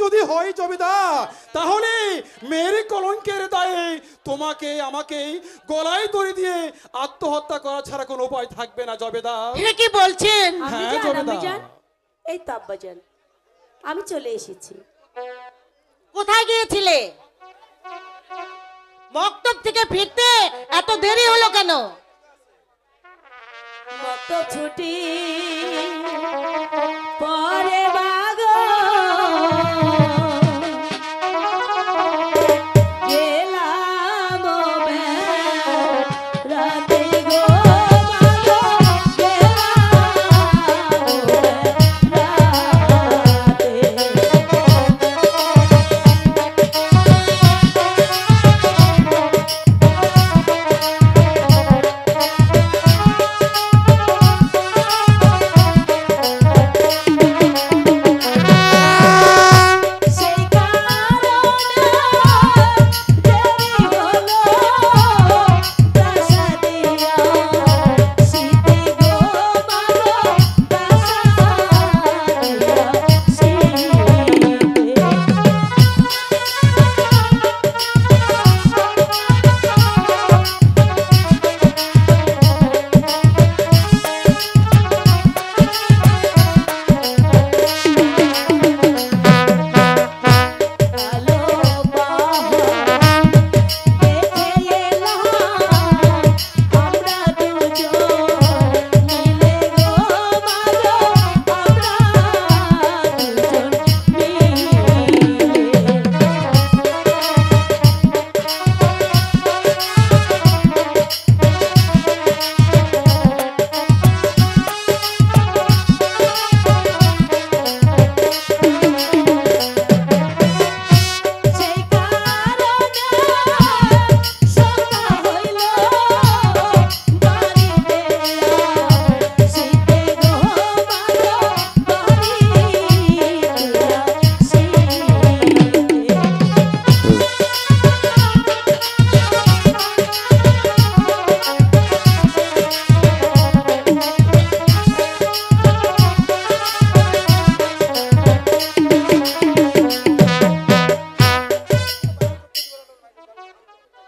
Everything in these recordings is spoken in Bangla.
যদি হয় জমিদার, তাহলে মেয়ের কলঙ্কের দায়ে তোমাকে আমাকে গলায় দড়ি দিয়ে আত্মহত্যা করা ছাড়া কোনো উপায় থাকবে না জমিদার। কি বলছেন? হ্যাঁ জমিদার। এই তো আব্বাজান, আমি চলে এসেছি। কোথায় গিয়েছিলে? মক্তব থেকে ফিরতে এত দেরি হলো কেন? মক্তব ছুটি পরে বাগো গেলাম রাতে গো বাগো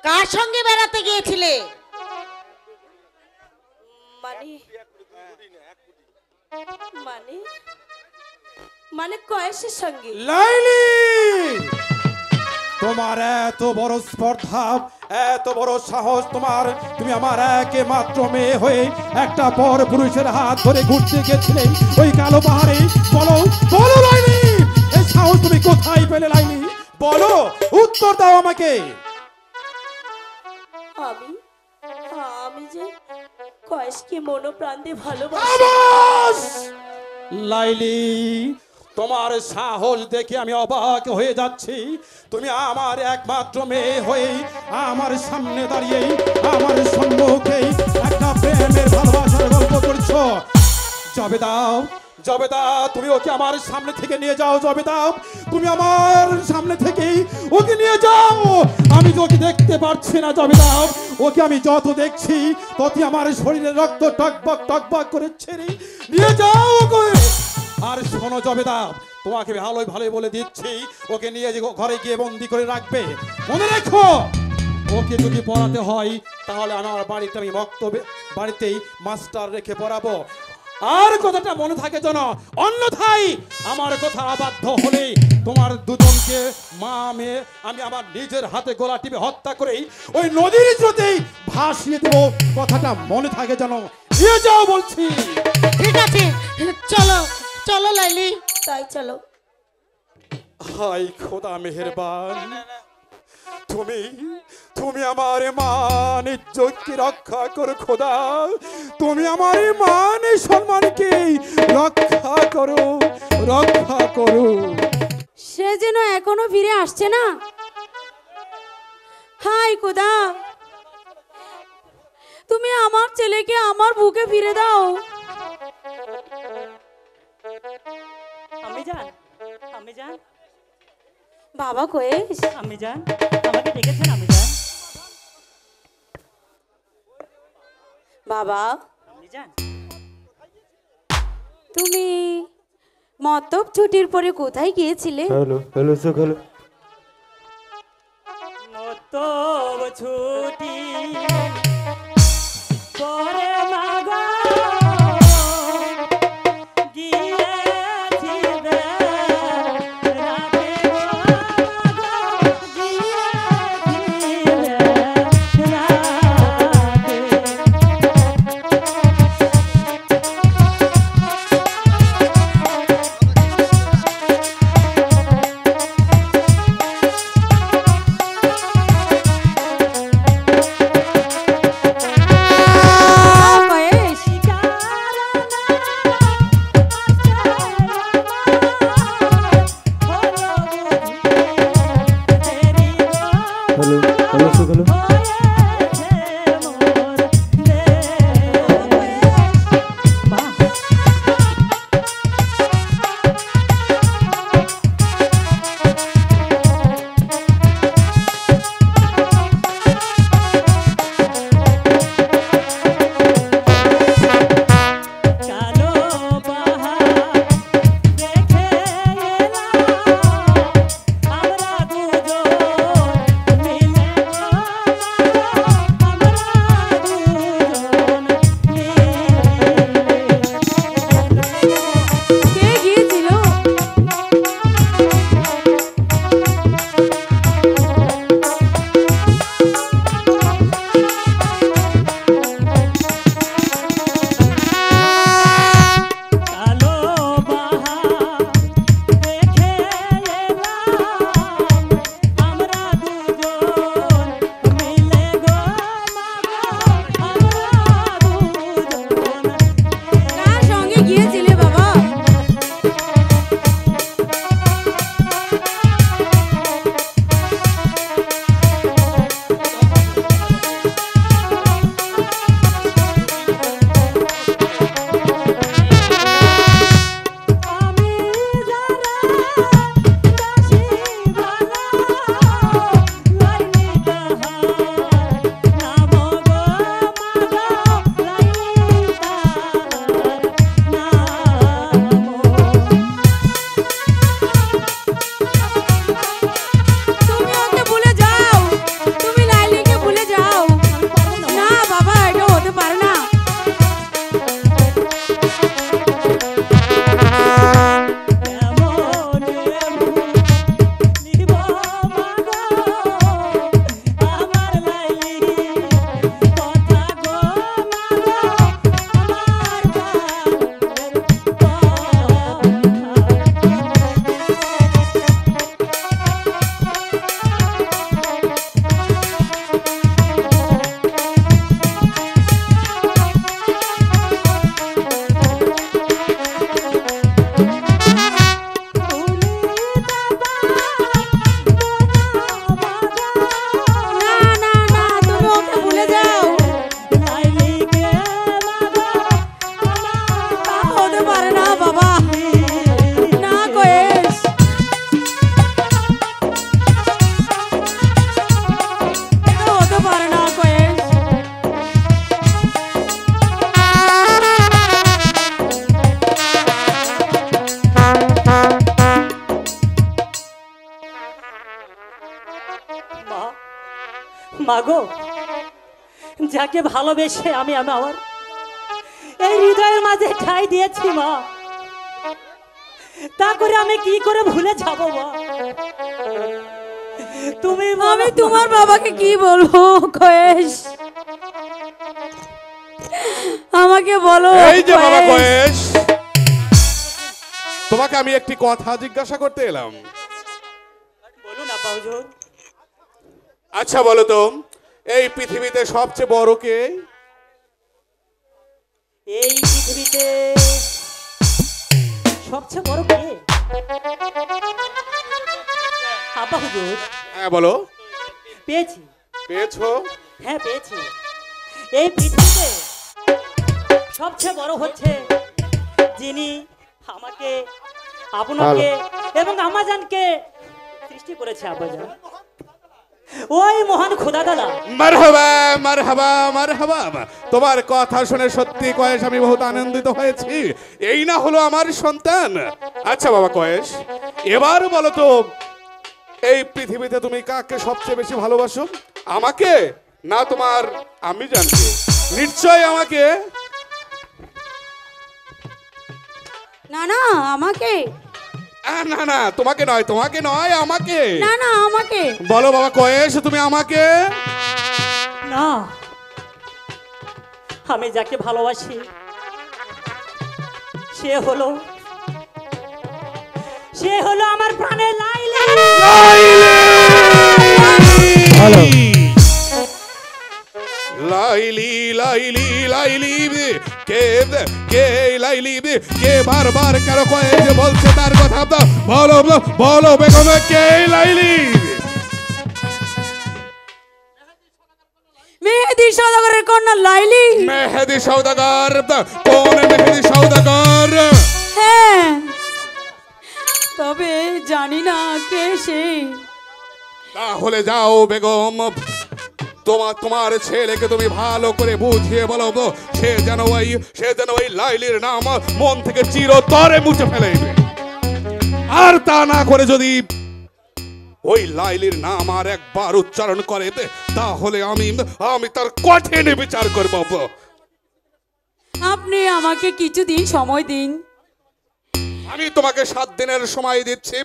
কার সঙ্গে বেড়াতে গিয়েছিলে? মানে মানে মানে কয়েসের সঙ্গে। লাইলি, তোমার এত বড় স্পর্ধা, এত বড় সাহস তোমার! তুমি আমার একমাত্র মেয়ে হয়ে একটা পর পুরুষের হাত ধরে ঘুরতে গেছিলে ওই কালো পাহাড়ে। বলো বলো লাইলি, এই সাহস তুমি কোথায় পেলে লাইলি? বলো, উত্তর দাও আমাকে। আমি আমি যে কয়েসকে মনোপ্রাণ দিয়ে ভালোবাসি। আবাস! লাইলি, তোমার সাহস দেখে আমি অবাক হয়ে যাচ্ছি। তুমি আমার একমাত্র মেয়ে হয়ে আমার সামনে দাঁড়িয়ে আমার সম্মুখে একটা প্রেমের ভালোবাসার গল্প করছো। জবেদা, জবেদা, তুমি ওকে আমার সামনে থেকে নিয়ে যাও। জবেদা, তুমি আমার সামনে থেকে ওকে নিয়ে যাও। আমি তো ওকে দেখতে পারছি না জবেদা। ওকে আমি যত দেখছি ততই আমার শরীরে রক্ত টকবক টকবক করে ছেড়ে নিয়ে যাও ওকে। আর শোনো জবেদা, তোমাকে ভালোই ভালোই বলে দিচ্ছি, ওকে নিয়ে যে ঘরে গিয়ে বন্দি করে রাখবে। মনে রেখো, ওকে যদি পড়াতে হয় তাহলে আমার বাড়িতে আমি মক্তবে বাড়িতেই মাস্টার রেখে পড়াবো। আর কথাটা মনে থাকে যেন, অন্যথায় আমার কথা অবাধ্য হলে তোমার দুজনকে মা মেয়ে আমি আমার নিজের হাতে গলা টিপে হত্যা করেই ওই নদীর স্রোতেই ভাসিয়ে দেবো। কথাটা মনে থাকে যেন। নিয়ে যাও বলছি। ঠিক আছে, চলো চলো লাইলি। তাই চলো। হাই খোদা মেহেরবান, তুমি তুমি আমার মান ইজ্জতকে রক্ষা করো খোদা। তুমি আমার মান সম্মানকে রক্ষা করো, রক্ষা করো। সে যেন এখনো ফিরে আসছে না। হাই খোদা, তুমি আমার ছেলেকে আমার বুকে ফিরে দাও। আমি জান, আমি জান, বাবা কয়েস, আমি জান, আমাকে ডেকেছেন আমি জান। বাবা আমি জান, তুমি মতব ছুটির পরে কোথায় গিয়েছিলে? হ্যালো হ্যালো চোখ হ্যালো মতব ছুটি পরে মাগো গিয়েছি বেড়াতে গো মাগো, গিয়েছি বেড়াতে। হ্যালো হ্যালো চোখ হ্যালো কালো পাহাড় দেখে এলাম আমরা দুজন মিলে গো আমরা দুজন মিলে। কে গিয়েছিল? কালো পাহাড় দেখে এলাম আমরা দুজন মিলে গো মাগো আমরা দুজন। কার সঙ্গে গিয়েছিলে বাবা? আমি যারা দাসী বালা লাইনি তাহার নাম গো মাগো লাইনি তাহার নাম। তুমি ওকে ভুলে যাও, তুমি লাইলিকে ভুলে যাও। না বাবা, এটা হতে পারে না। কেমন নিব মাগো আমার লাইলি কথা গো মাগো আমার প্রাণের কথা। না না না, তুমি ওকে ভুলে যাও। তা হতে পারে না বাবা। না কয়েস, এটা হতে পারে না কয়েস। মাগো, যাকে ভালোবেসে আমি আমার এই হৃদয়ের মাঝে ঠাঁই দিয়েছি মা, তা করে আমি কি করে ভুলে যাব মা? তুমি আমি তোমার বাবাকে কি বলবো কয়েস? আমাকে বলো এই যে বাবা কয়েস। কয়েস, তোমাকে আমি একটি কথা জিজ্ঞাসা করতে এলাম। বলুন আব্বা হুজুর। আচ্ছা বলো তো, এই পৃথিবীতে সবচেয়ে বড় কে? এই পৃথিবীতে সবচেয়ে বড় কে? আব্বা হুজুর, হ্যাঁ বলো। পেয়েছি। পেয়েছো? হ্যাঁ পেয়েছি। এই পৃথিবীতে সবচেয়ে বড় হচ্ছে যিনি আমাকে, আপনাকে এবং আমাজানকে সৃষ্টি করেছে আব্বাজান। ওই মহান খোদা দাদা। মারহাবা মারহাবা মারহাবা। তোমার কথা শুনে সত্যি কয়েস আমি বহুত আনন্দিত হয়েছি। এই না হলো আমার সন্তান। আচ্ছা বাবা কয়েস, এবার বলো তো এই পৃথিবীতে তুমি কাকে সবচেয়ে বেশি ভালোবাসো? আমাকে না তোমার আমি জানতে? নিশ্চয় আমাকে। না না আমাকে। না না তোমাকে নয়, তোমাকে নয়, আমাকে। না না আমাকে। বলো বাবা কয়েস তুমি আমাকে। না, আমি যাকে ভালোবাসি সে হলো আমার প্রাণের লাইলি। হ্যালো লাইলি লাইলি লাইলি কে কে লাইলি কে বারবার কেন কয়েস বলছে তার কথা? বলো বলো বেগম কে লাইলি? মেহেদি সওদাগরের কন্যা লাইলি। মেহেদি সওদাগর? কোন মেহেদি সওদাগর? হ্যাঁ, তবে জানি না কে সে। তাহলে যাও বেগম, তোমার ছেলেকে তুমি ভালো করে বুঝিয়ে বলো সে যেন ওই লাইলির নাম মন থেকে চিরতরে মুছে ফেলে। আর তা না করে যদি ওই লাইলির নাম আর একবার উচ্চারণ করে তাহলে আমি তার কঠিন বিচার করব। আপনি আমাকে কিছুদিন সময় দিন। আমি তোমাকে 7 দিনের সময় দিচ্ছি।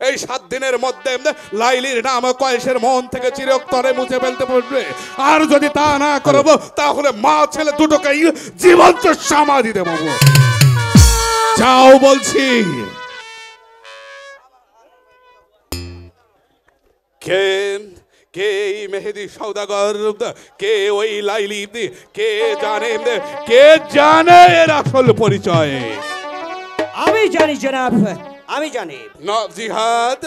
এই 7 দিনের মধ্যে লাইলির নাম কয়েসের মন থেকে চিরতরে মুছে ফেলতে পারবে। আর যদি তা না করব তাহলে মা ছেলে দুটোকেই জীবন্ত সমাধি দেব। যাও বলছি। কে কে মেহেদি সওদাগর? কে ওই লাইলি? কে জানে এর আসল পরিচয়? আমি জানি জনাব, আমি জানি। জিহাদ?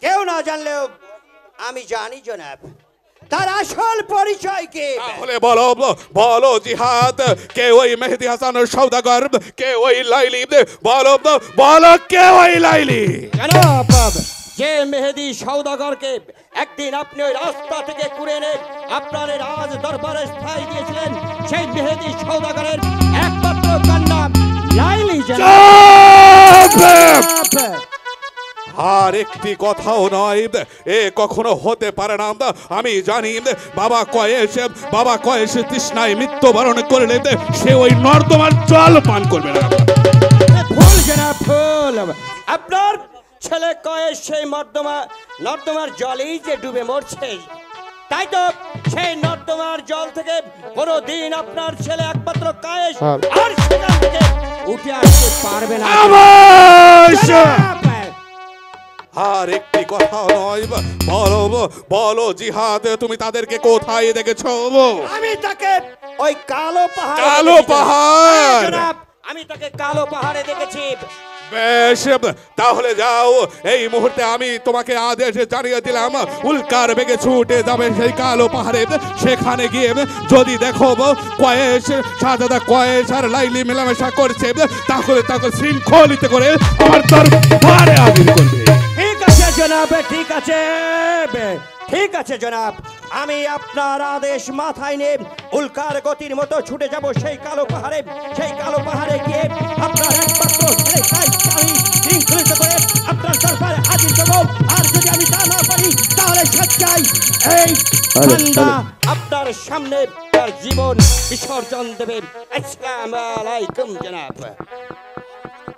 কেউ না জানলেও আমি জানি জনাব তার আসল পরিচয় কি। তাহলে বলো বলো জিহাদ, কে ওই মেহেদি হাসান সওদাগর? কে ওই লাইলি? বলো বলো কে ওই লাইলি? জনাব, যে মেহেদি সওদাগরকে একদিন আপনি ওই রাস্তা থেকে কুড়ে এনে আপনার এই রাজ দরবারে স্থায়ী দিয়েছিলেন, সেই মেহেদি সওদাগরের একমাত্র কন্যা লাইলি জনাব। আর একটি কথাও নয়, এ কখনো হতে পারে না। আমি জানি বাবা কয়েস তৃষ্ণায় মৃত্যুবরণ করলে সে ওই নর্দমার জল পান করবে না। ভুল জনাব, ভুল। আপনার ছেলে কয়েস সেই নর্দমার জলেই যে ডুবে মরছে, তাই তো সেই নর্দমার জল থেকে কোনোদিন আপনার ছেলে একমাত্র কয়েস আর সেখান থেকে উঠে আসতে পারবে না। আর একটি কথা নয়, বলো বলো জিহাদ, তুমি তাদেরকে কোথায় দেখেছো? আমি তাকে ওই কালো পাহাড়। আমি তাকে কালো পাহাড়ে দেখেছি। বেশ, তাহলে যাও। এই মুহূর্তে আমি তোমাকে আদেশ জানিয়ে দিলাম, উল্কার বেগে ছুটে যাবে সেই কালো পাহাড়ে। সেখানে গিয়ে যদি দেখো শাহজাদা কয়েস আর লাইলি মেলামেশা করছে, তাহলে তাকে শৃঙ্খলিত করে আমার দরবারে হাজির করবে। ঠিক আছে জনাব, ঠিক আছে, ঠিক আছে জনাব। আমি আপনার আদেশ মাথায় নিয়ে উল্কার গতির মতো ছুটে যাব সেই কালো পাহাড়ে। সেই কালো পাহাড়ে গিয়ে আপনার একমাত্র শৃঙ্খলিত করে আপনার দরবারে হাজির দেব। আর যদি আমি তা না পারি তাহলে সচ্চাই এই বান্দা আপনার সামনে তার জীবন বিসর্জন দেবে। আসসালামু আলাইকুম জনাব।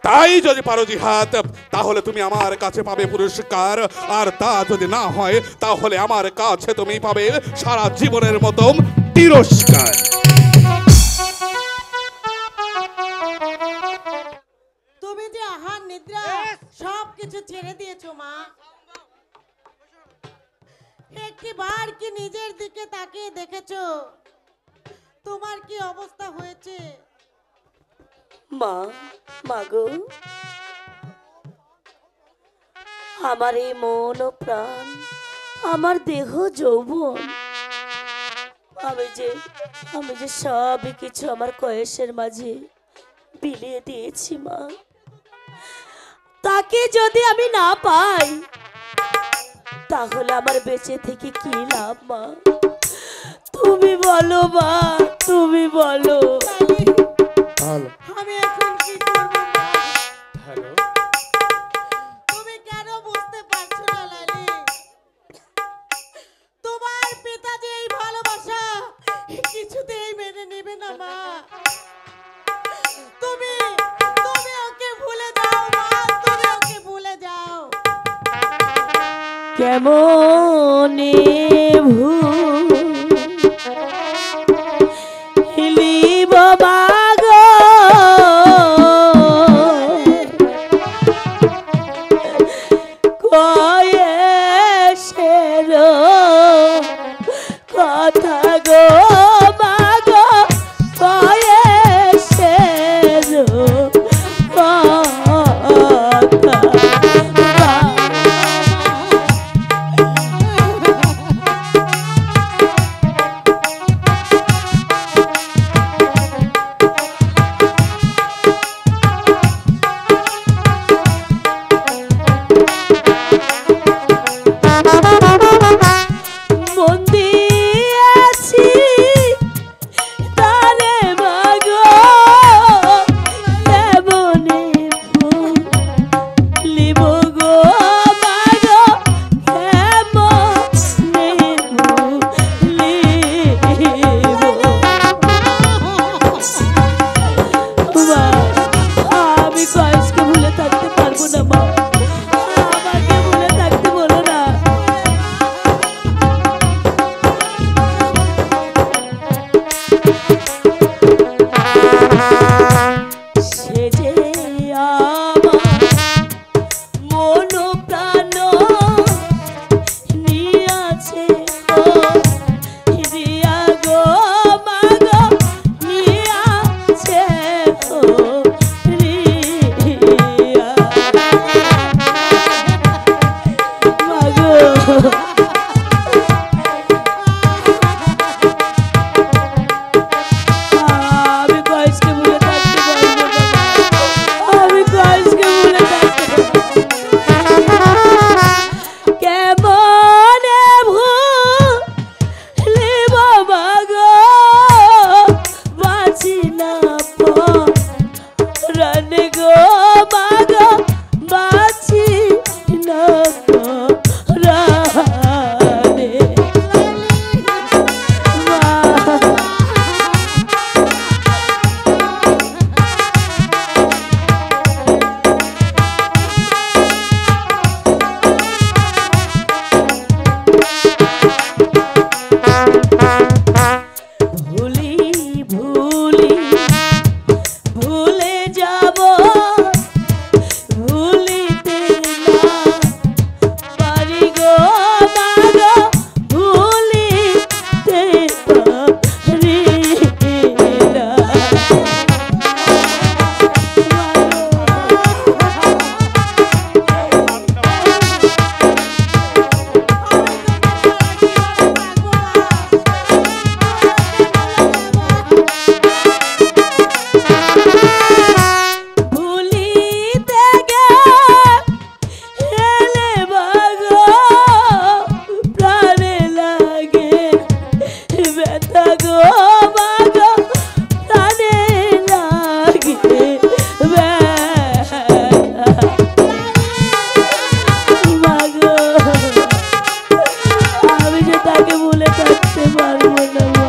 তাই যদি পারো জিহাদ, তাহলে তুমি আমার কাছে পাবে পুরস্কার। আর তা যদি না হয় তাহলে আমার কাছে তুমি পাবে সারা জীবনের মতো তিরস্কার। তুমি যে আহার নিদ্রা সবকিছু ছেড়ে দিয়েছো মা, একটিবার কি নিজের দিকে তাকিয়ে দেখেছো তোমার কি অবস্থা হয়েছে? মাগো, আমার এই মন ও প্রাণ, আমার দেহ যৌবন, আমি যে সবই কিছু আমার কয়েসের মাঝে বিলিয়ে দিয়েছি মা। তাকে যদি আমি না পাই তাহলে আমার বেঁচে থেকে কি লাভ মা? তুমি বলো মা, তুমি বলো। আমি এখন কি করবো মা? হ্যালো, তুমি কেন বুঝতে পারছো না লালি? তোমার পিতা যে এই ভালোবাসা কিছুতেই মেনে নেবে না মা। তুমি তুমি ওকে ভুলে যাও মা, তুমি ওকে ভুলে যাও। কেমনে ভুলিব মাগো কয়েসের কথা গো মাগো কয়েসের কথা। মন দিয়েছি তারে মাগো কেমনে ভুলিব গো মাগো কেমনে ভুলিব। মা, আমি কয়েসকে ভুলে থাকতে পারবো না মা, আমাকে ভুলে থাকতে বলো না। সে যে আমার মন প্রাণ নিয়াছে ও দিয়া গো মাগো নিয়াছে ও রিয়া মাগো। আমি কয়েসকে ভুলে থাকতে পারবো না, আমি কয়েসকে ভুলে থাকতে কেমনে ভুলিব মাগো বাঁচি না পরাণে গো মাগো বাঁচি না পরাণে মা। ভুলি ভুলি ভুলে যাব ভুলিতে না পারি গো মাগো ভুলিতে পারি না। ভুলিতে গেলে মাগো প্রাণে লাগে ব্যথা গো মাগো প্রাণে লাগে ব্যথা মাগো। আমি যে তাকে ভুলে থাকতে পারবো না মা।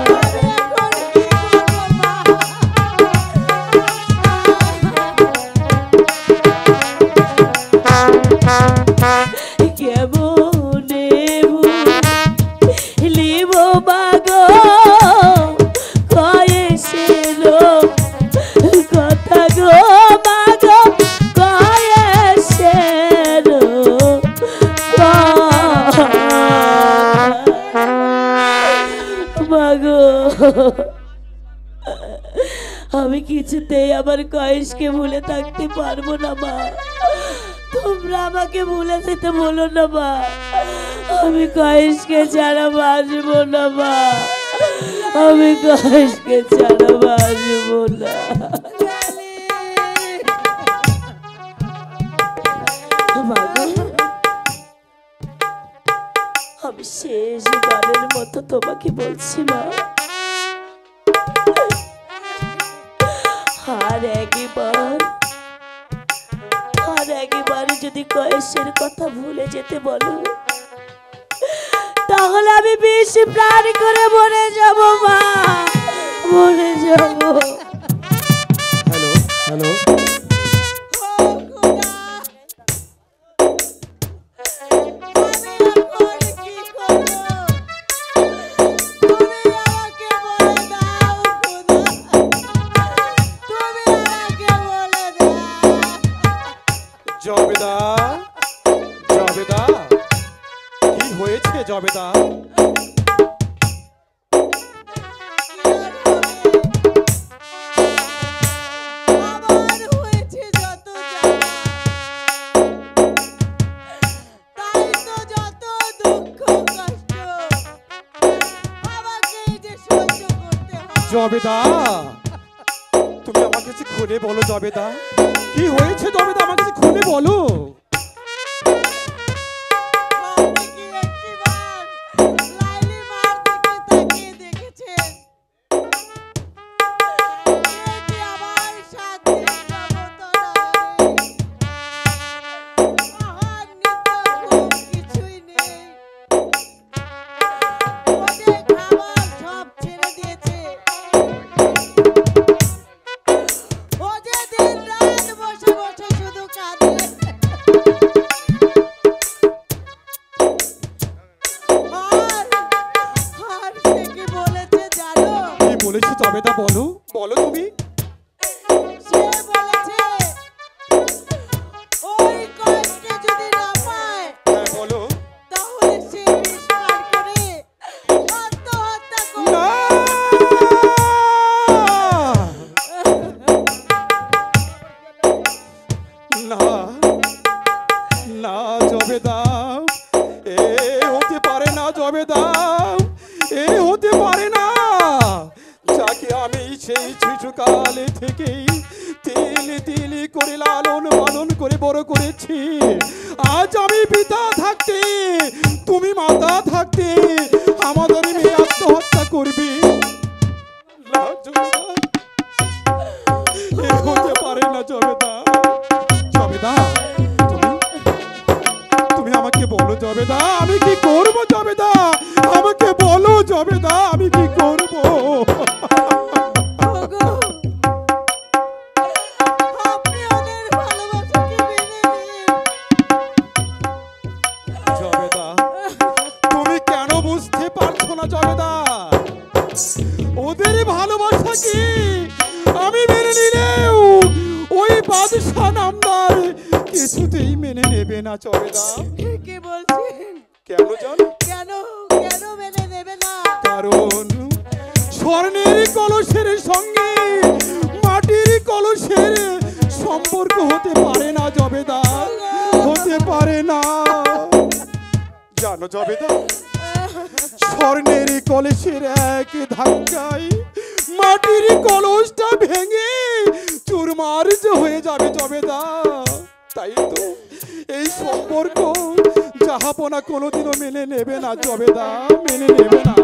কেমনে ভুলিব মাগো কয়েসের কথা গো মাগো কয়েসের মাগো। আমি কিছুতেই আমার কয়েসকে ভুলে থাকতে পারবো না মা, তোমরা আমাকে ভুলে যেতে বলো না মা। আমি কয়েসকে ছাড়া বাঁচবো না মা, আমি কয়েসকে ছাড়া বাঁচবো না। মাগো আমি শেষবারের মতো তোমাকে বলছি মা, আর একবার যদি কয়েসের কথা ভুলে যেতে বলো, তাহলে আমি বেশি প্রাণ করে মরে যাব মা, মরে যাব। হ্যালো হ্যালো জবেদা, জবেদা, কি হয়েছে জবেদা? জবেদা, তুমি আমার কাছে খুলে বলো জবেদা, কি হয়েছে জবেদা, আমার কাছে খুলে বলো। বলেছি জবেদা, বলো বলো তুমি। হ্যাঁ বলো। না না জবেদা, এ হতে পারে না জবেদা, এ হতে পারে না। যাকে আমি সেই শিশুকালে থেকেই তিলি তিলি করে লালন পালন করে বড় করেছি, আজ আমি পিতা থাকতে, তুমি মাতা থাকতে আমাদের মেয়ে আত্মহত্যা করবে? না জবেদা, এ হতে পারে না জবেদা। জবেদা, তুমি আমাকে বলো জবেদা, আমি কি করবো জবেদা, আমাকে বলো জবেদা, আমি কি করবো? জবেদা, তুমি কেন বুঝতে পারছো না জবেদা? ওদের ভালোবাসা কি আমি মেনে নিলেও ওই বাদশা নামদার কিছুতেই মেনে নেবে না জবেদা। কি বলছেন? কেন জানো? কেন কেন মেনে নেবে না? কারণ স্বর্ণের কলসের সঙ্গে মাটির কলসের সম্পর্ক হতে পারে না জবেদা, হতে পারে না। জানো জবেদা, স্বর্ণের কলসের এক ধাক্কায় মাটির কলসটা ভেঙে চুরমার হয়ে যাবে জবেদা। তাই তো এই সম্পর্ক জাহাপনা কোনোদিনও মেনে নেবে না জবেদা, মেনে নেবে না।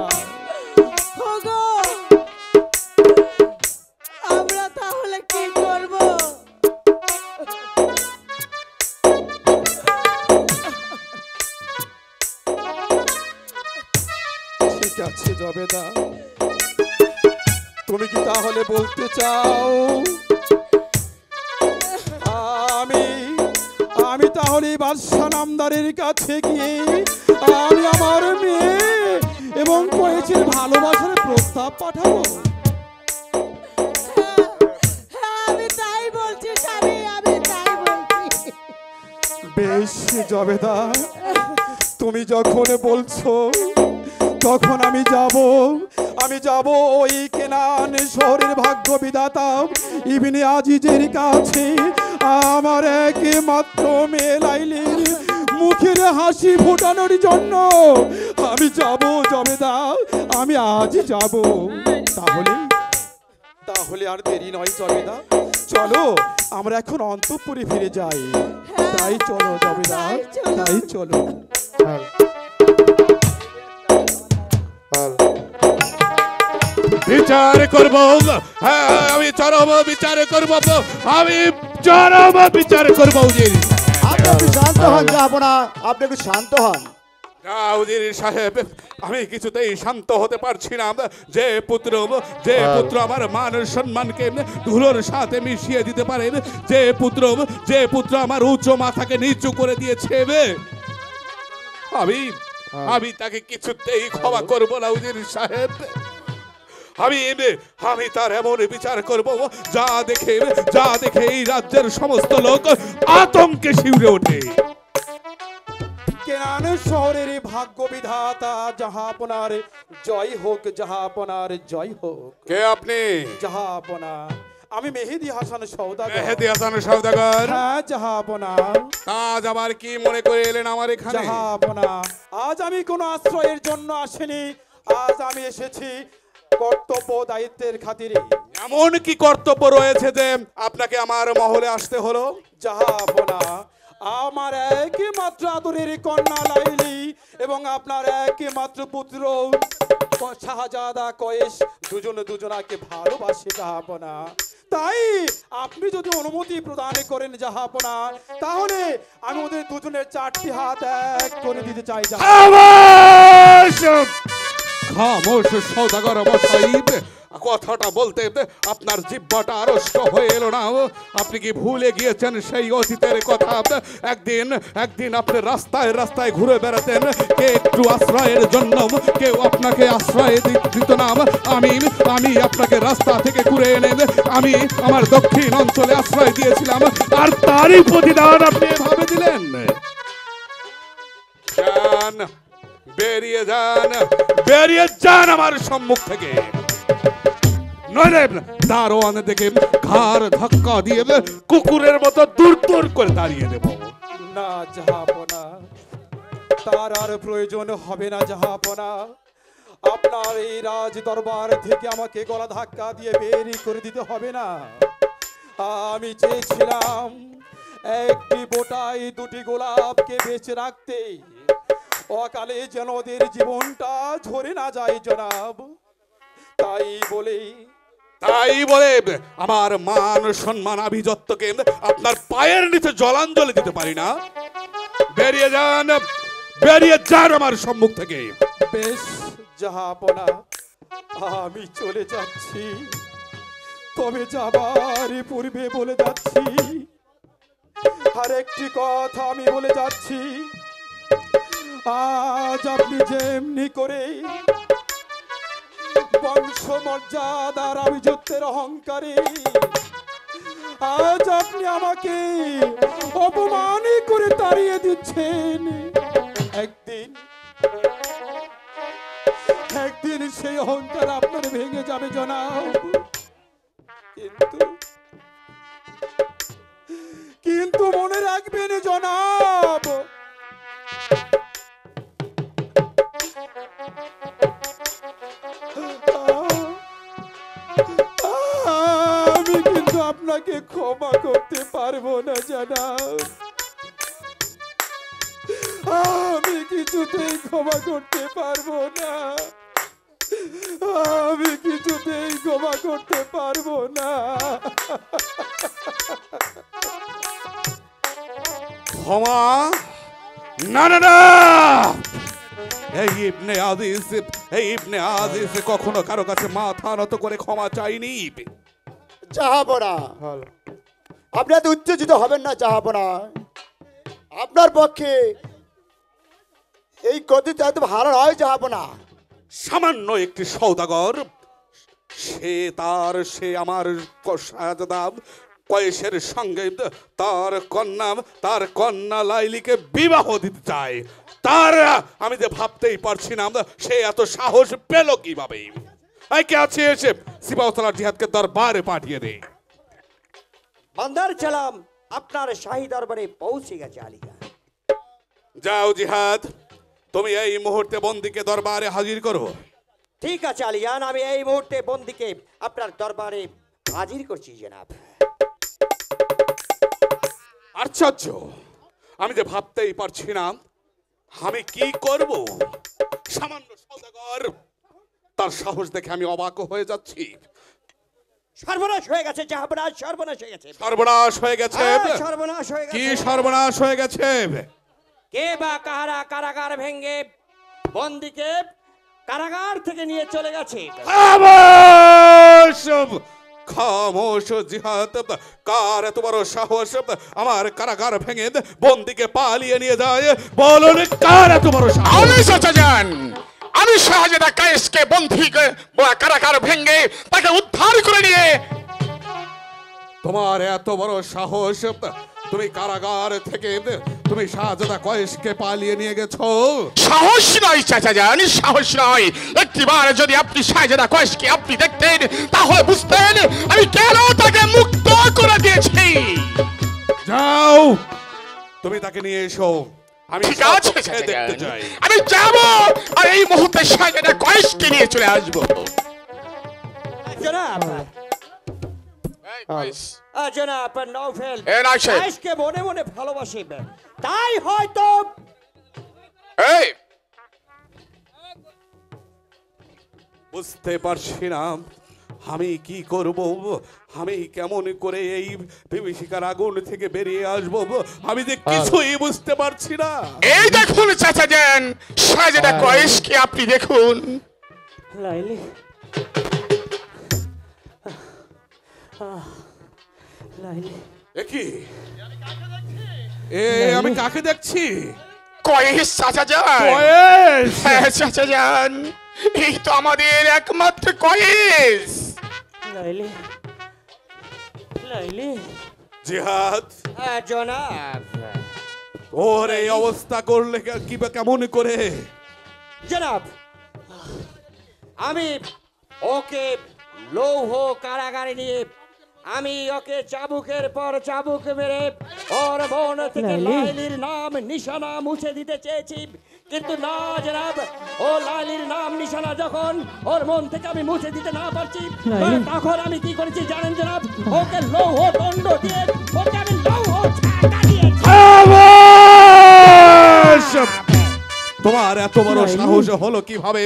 আমরা তাহলে কি করব? ঠিক আছে জবেদা, তুমি কি তাহলে বলতে চাও আমি তাহলে বাদশা নামদারের কাছে গিয়ে আমি আমার মেয়ে এবং কয়েছের ভালোবাসার প্রস্তাব পাঠাবো? আমি তাই বলছি স্বামী, আমি তাই বলছি। বেশ জবেদা, তুমি যখন বলছো তখন আমি যাব ওই কেনান শহরের ভাগ্য বিধাতা ইবনে আজিজের কাছে আমার একমাত্র মেয়ে লাইলির মুখের হাসি ফোটানোর জন্য আমি যাব জবেদা, আমি আজ যাব। তাহলে আর দেরি নয় জবেদা, চলো আমরা এখন অন্তঃপুরে ফিরে যাই। তাই চলো জবেদা, তাই চলো। হ্যাঁ বিচার করব। হ্যাঁ, আমি চরম বিচার করব, আমি চরম বিচার করব উজির। আপনি একটু শান্ত হন জাহাপনা, আপনি একটু শান্ত হন। না উজির সাহেব, আমি কিছুতেই শান্ত হতে পারছি না। যে পুত্র আমার মান সম্মানকে ধুলোর সাথে মিশিয়ে দিতে পারে, যে পুত্র আমার উচ্চ মাথাকে নিচু করে দিয়েছে, আমি তাকে কিছুতেই ক্ষমা করব না উজির সাহেব। আমি তার এমন বিচার করব যা দেখে এই রাজ্যের সমস্ত লোক আতঙ্কে শিউরে ওঠে। কেনান শহরের ভাগ্য বিধাতা জাহাপনার জয় হোক, জাহাপনার জয় হোক। কে আপনি? জাহাপনা, আমি মেহেদি হাসান সওদাগর। মেহেদি হাসান সওদাগর? হ্যাঁ জাহাপনা। আজ আবার কি মনে করে এলেন আমার এখানে? জাহাপনা, আজ আমি কোনো আশ্রয়ের জন্য আসিনি, আজ আমি এসেছি কর্তব্য দায়িত্বের খাতিরে। এমন কি কর্তব্য রয়েছে যে আপনাকে আমার মহলে আসতে হলো? জাহাপনা, আমার একমাত্র আদরের কন্যা লাইলি এবং আপনার একমাত্র পুত্র শাহজাদা কয়েস দুজনাকে ভালোবাসে জাহাপনা। তাই আপনি যদি অনুমতি প্রদান করেন জাহাপনা, তাহলে আমি ওদের দুজনের 4টি হাত এক করে দিতে চাই। খামোশ সওদাগর মশাই, কথাটা বলতে আপনার জিহ্বাটা আড়ষ্ট হয়ে এলো না? আপনি কি ভুলে গিয়েছেন সেই অতীতের কথা? একদিন আপনি রাস্তায় ঘুরে বেড়াতেন, কে একটু আশ্রয়ের জন্য কেউ আপনাকে আশ্রয় দিত না। আমি আপনাকে রাস্তা থেকে ঘুরে এনে আমি আমার দক্ষিণ অঞ্চলে আশ্রয় দিয়েছিলাম, আর তারই প্রতিদান আপনি এভাবে দিলেন। বেরিয়ে যান আমার সম্মুখ থেকে, নইলে দারোয়ান দেখে ঘাড় ধাক্কা দিয়ে কুকুরের মতো দূর করে দাঁড়িয়ে দেব। না জাহাপনা, তার আর প্রয়োজন হবে না জাহাপনা। আপনার এই রাজ দরবার থেকে আমাকে গলা ধাক্কা দিয়ে বেরি করে দিতে হবে না। আমি চেয়েছিলাম একটি বোটায় 2টি গোলাপকে বেঁচে রাখতে, অকালে যেন ওদের জীবনটা ঝরে না যায় জনাব। তাই বলে আমার মান সম্মান আভিজাত্যকে আপনার পায়ের নিচে জলাঞ্জলি দিতে পারি না। বেরিয়ে যান আমার সম্মুখ থেকে। বেশ জাহাপনা, আমি চলে যাচ্ছি, তবে যাবার পূর্বে বলে যাচ্ছি, আর একটি কথা আমি বলে যাচ্ছি। আজ আপনি যেমনি করে বংশ মর্যাদার আভিজাত্যের অহংকারে আজ আপনি আমাকে অপমান করে তাড়িয়ে দিচ্ছেন, একদিন সেই অহংকার আপনার ভেঙে যাবে জনাব। কিন্তু মনে রাখবেন জনাব, আমি কিন্তু আপনাকে ক্ষমা করতে পারবো না জনাব। আমি কিছুতেই ক্ষমা করতে পারবো না, আমি কিছুতেই ক্ষমা করতে পারবো না। ক্ষমা? না, এই ইবনে আজিজ কখনো কারো কাছে মাথা নত করে ক্ষমা চাইনি। জাহাপনা, আপনি এত উত্তেজিত হবেন না জাহাপনা। আপনার পক্ষে এই গতিতে এত ভালো নয় জাহাপনা। সামান্য একটি সওদাগর, সে আমার শাহজাদা কয়েসের সঙ্গে তার কন্যা লাইলিকে বিবাহ দিতে চায়। আমি যে ভাবতেই পারছি না সে এত সাহস পেল কিভাবে। কে আছে এসে সিপাহসালার জিহাদকে দরবারে পাঠিয়ে দে। বান্দার চালাম আপনার শাহী দরবারে পৌঁছে গেছে আলিয়া। যাও জিহাদ, তুমি এই মুহূর্তে বন্দীকে দরবারে হাজির করো। ঠিক আছে আলিয়ান, আমি এই মুহূর্তে বন্দীকে আপনার দরবারে হাজির করছি জনাব। আশ্চর্য, আমি যে ভাবতেই পারছি না আমি কি করব। সামান্য সওদাগর, তার সাহস দেখে আমি অবাক হয়ে যাচ্ছি। সর্বনাশ হয়ে গেছে জাহাপনা, সর্বনাশ হয়ে গেছে। সর্বনাশ হয়ে গেছে? সর্বনাশ হয়ে কি গেছে? সর্বনাশ হয়ে গেছে? কে বা কাহারা কারাগার ভেঙ্গে বন্দিকে কারাগার থেকে নিয়ে চলে গেছে? খামোশ! খামোশ জিহাদ! কার এত বড় সাহস আমার কারাগার ভেঙে বন্দিকে পালিয়ে নিয়ে যায়? বলুন, কার এত বড় সাহস? আমি চাচাজান, আমি শাহজাদা কায়েসকে বন্দী কারাগার ভেঙ্গে তাকে উদ্ধার করে নিয়ে। তোমার এত বড় সাহস, তুমি কারাগার থেকে তুমি শাহজাদা কয়েসকে পালিয়ে নিয়ে গেছো? সাহস নয় চাচাজান, সাহস নয়। একটিবার যদি আপনি শাহজাদা কয়েসকে আপনি দেখতেন তাহলে বুঝতেন আমি কেন তাকে মুক্ত করে দিয়েছি। যাও, তুমি তাকে নিয়ে এসো, আমি ঠিক আছে সব দেখতে চাই। আমি যাব আর এই মুহূর্তে শাহজাদা কয়েসকে নিয়ে চলে আসবো। জনাব, জনাব নওফেল এ নাই সাহেব। কায়েসকে মনে মনে ভালোবাসে, তাই হয়তো এই বুঝতে পারছি না আমি কি করব, আমি কেমন করে এই বিভীষিকার আগুন থেকে বেরিয়ে আসব, আমি যে কিছুই বুঝতে পারছি না। এই দেখুন চাচাজান, শাহজাদা কয়েসকে আপনি দেখুন। লাইলি, লাইলি, কি আমি কাকে দেখছি? কয়েস চাচাজান। কয়েস! হ্যাঁ চাচাজান, এই তো আমাদের একমাত্র কয়েস। লাইলি, লাইলি। জিহাদ, জনাব। ওর এই অবস্থা করলে কি বা কেমন করে? জনাব, আমি ওকে লৌহ কারাগারে নিয়ে আমি ওকে চাবুকের পর চাবুক মেরে ওর মন থেকে লাইলির নাম নিশানা মুছে দিতে চেয়েছি, কিন্তু না জনাব, ও লাইলির নাম নিশানা যখন ওর মন থেকে আমি মুছে দিতে না পারছি, তখন আমি কি করেছি জানেন জনাব? ওকে লৌহ দণ্ড দিয়ে ওকে আমি লৌহ ছাকা দিয়েছি। তোমার এত বড় সাহস হলো কিভাবে?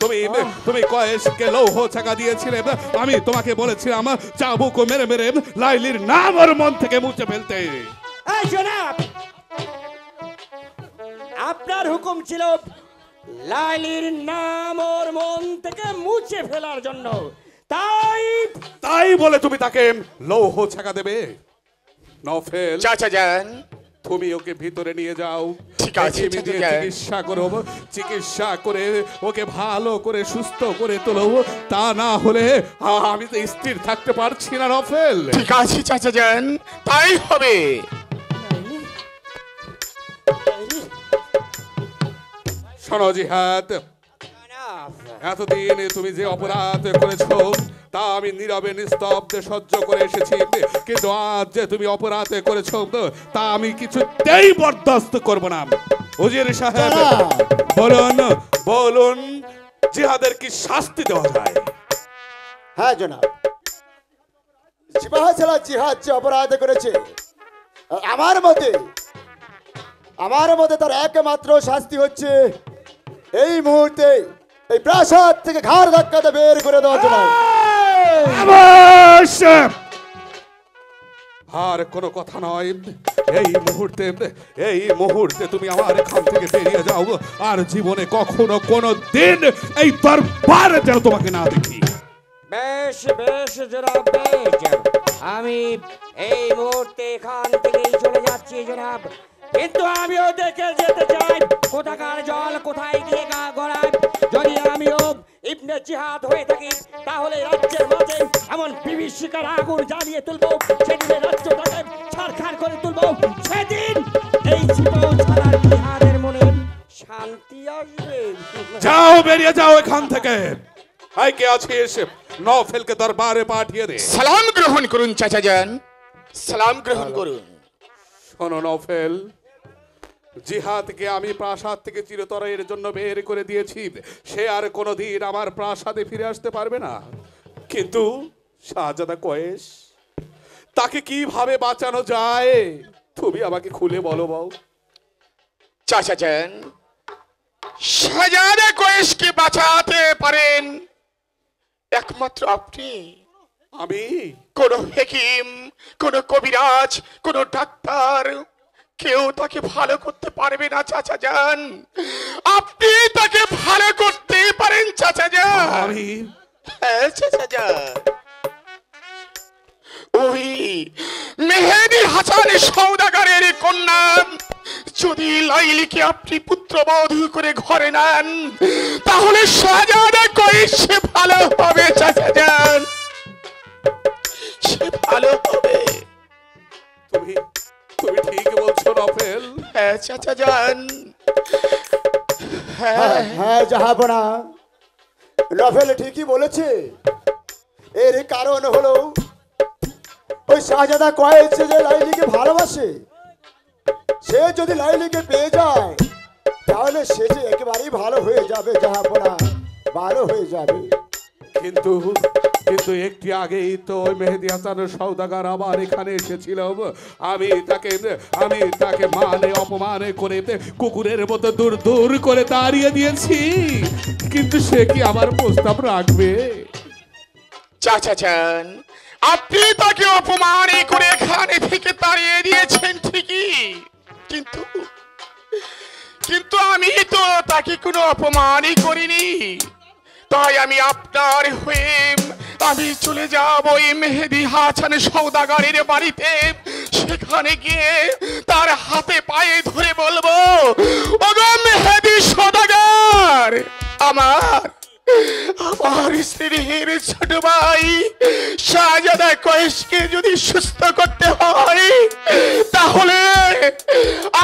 তুমি তুমি কয়েসকে লৌহ ছাকা দিয়েছিলে, আমি তোমাকে বলেছিলাম চাবুক মেরে মেরে লাইলির নাম ওর মন থেকে মুছে ফেলতে। এই জনাব, আপনার হুকুম ছিল লাইলির নাম ওর মন থেকে মুছে ফেলার জন্য, তাই বলে তুমি তাকে লৌহ ছাকা দেবে? নফেল, চাচাজান, তুমি ওকে ভিতরে নিয়ে যাও, ঠিক আছে, একে দিয়ে চিকিৎসা করো, চিকিৎসা করে ওকে ভালো করে সুস্থ করে তোলো, তা না হলে আমি তো স্থির থাকতে পারছি না নফেল। ঠিক আছে চাচাজান, তাই হবে। শোনো জিহাদ, এতদিন তুমি যে অপরাধ করেছো তা আমি নীরবে নিস্তব্ধে সহ্য করে এসেছি, কিন্তু আজ যে তুমি অপরাধ করেছো তা আমি কিছুতেই বরদাস্ত করব না। উজির সাহেব, বলুন বলুন জিহাদের কি শাস্তি দেওয়া যায়? হ্যাঁ জনাব, সিপাহসালা জিহাদ যে অপরাধ করেছে, আমার মতে তার একমাত্র শাস্তি হচ্ছে এই মুহূর্তে এই প্রাসাদ থেকে ঘাড় ধাক্কাতে বের করে দেওয়া জনাব। আর কোনো কথা নয়, এই মুহূর্তে তুমি আমার এখান থেকে বেরিয়ে যাও, আর জীবনে কখনো কোনো দিন এই দরবারে যেন তোমাকে না দেখি। বেশ বেশ জনাব, বেশ। আমি এই মুহূর্তে এখান থেকেই চলে যাচ্ছি জনাব, কিন্তু আমিও দেখে যেতে চাই কোথাকার জল কোথায় গিয়ে গা গড়ায়। যদি আমিও ইবনে জিহাদ হয়ে থাকি তাহলে রাজ্যের মাঝে এমন বিভীষিকার আগুন জ্বালিয়ে তুলবো, সেদিনে রাজ্যটাকে ছারখার করে তুলবো, সেদিন এই জীবন ছাড়ার জিহাদের মনে শান্তি আসবে। যাও, বেরিয়ে যাও এখান থেকে। আই কে আছিস? নফেলকে দরবারে পাঠিয়ে দে। সালাম গ্রহণ করুন চাচাজান, সালাম গ্রহণ করুন। শোনো নফেল, জিহাদকে আমি প্রাসাদ থেকে চিরতরের জন্য বের করে দিয়েছি, সে আর কোনোদিন আমার প্রাসাদে ফিরে আসতে পারবে না। কিন্তু শাহজাদা কয়েস, তাকে কিভাবে বাঁচানো যায় তুমি আমাকে খুলে বলো বউ। চাচাজান, শাহজাদা কয়েসকে বাঁচাতে পারেন একমাত্র আপনি। আমি কোন হেকিম, কোন কবিরাজ, কোন ডাক্তার কেউ তাকে ভালো করতে পারবে না চাচা যান। আপনি তাকে ভালো করতে পারেন চাচা যান। আমি হ্যাঁ চাচা যান। ওই মেহেদী হাসান সওদাগরের কন্যা যদি লাইলিকে আপনি পুত্রবধূ করে ঘরে নেন, তাহলে শাহজাদা কইছে ভালো হবে চাচা যান, সে ভালো হবে। তুমি তুমি ঠিক বলছো নফেল। হ্যাঁ চাচা যান। হ্যাঁ হ্যাঁ জাহাপনা, নফেল ঠিকই বলেছে। এর কারণ হলো ওই শাহজাদা কয়েছে যে লাইলিকে ভালোবাসে। সে যদি লাইলিকে পেয়ে যায় তাহলে সে যে একেবারেই ভালো হয়ে যাবে জাহাপনা, ভালো হয়ে যাবে। কিন্তু কিন্তু একটু আগেই তো ওই মেহেদী হাসান সওদাগর আবার এখানে এসেছিল। আমি তাকে মানে অপমানে করে কুকুরের মতো দূর দূর করে তাড়িয়ে দিয়েছি, কিন্তু সে কি আমার প্রস্তাব রাখবে? চাচা যান, আপনি তাকে অপমান করে এখানে থেকে তাড়িয়ে দিয়েছেন ঠিকই, কিন্তু কিন্তু আমি তো তাকে কোনো অপমানই করিনি। তাই আমি আপনার হয়ে আমি চলে যাব ওই মেহেদী হাসান সওদাগরের বাড়িতে। সেখানে গিয়ে তার হাতে পায়ে ধরে বলবো, ওগো মেহেদী সওদাগর, আমার স্ত্রীর ছোট ভাই শাহজাদা কয়েসকে যদি সুস্থ করতে হয় তাহলে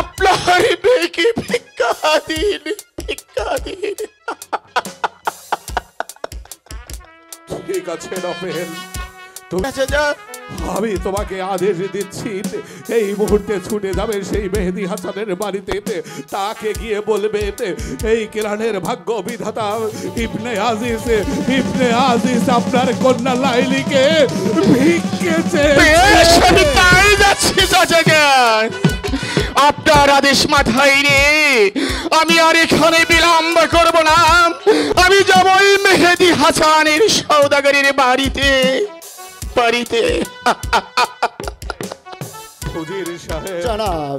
আপনার মেয়েকে ভিক্ষা দিন, ভিক্ষা দিন। ঠিক আছে নফেল, আমি তোমাকে আদেশ দিচ্ছি, এই মুহূর্তে ছুটে যাবে সেই মেহেদী হাসানের বাড়িতে। তাকে গিয়ে বলবে এই কেরানের ভাগ্য বিধাতা ইবনে আজিজ আপনার কন্যা লাইলিকে ভিক্ষে আমি তাই যাচ্ছি চাচা যান। আপনার আদেশ মাথায় রে আমি আর এখানে বিলম্ব করব না। আমি যাব ওই মেহেদী হাসানের সওদাগরের বাড়িতে। হুজুর সাহেব, জনাব,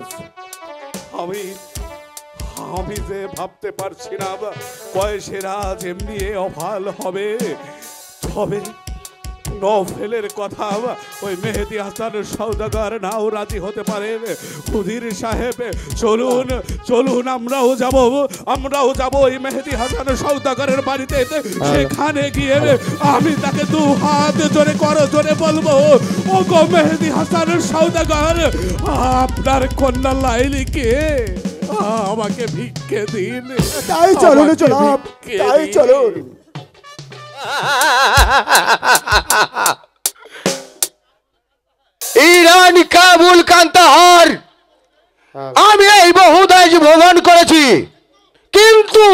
আমি যে ভাবতে পারছি না কয়েসেরা যেমনি অভাল হবে, তবে নফেলের কথা ওই মেহেদী হাসান সওদাগর নাও রাজি হতে পারে। হুজুর সাহেব চলুন চলুন, আমরাও যাব ওই মেহেদী হাসান সওদাগরের বাড়িতে। সেখানে গিয়ে আমি তাকে দু হাত জোরে করজোরে বলবো, ও গো মেহেদী হাসান সওদাগর, আপনার কন্যা লাইলিকে আমাকে ভিক্ষে দিন। তাই চলুন জনাব, তাই চলুন। ইরান, কাবুল, কান্দাহার আমি এই বহু দেশ ভ্রমণ করেছি, কিন্তু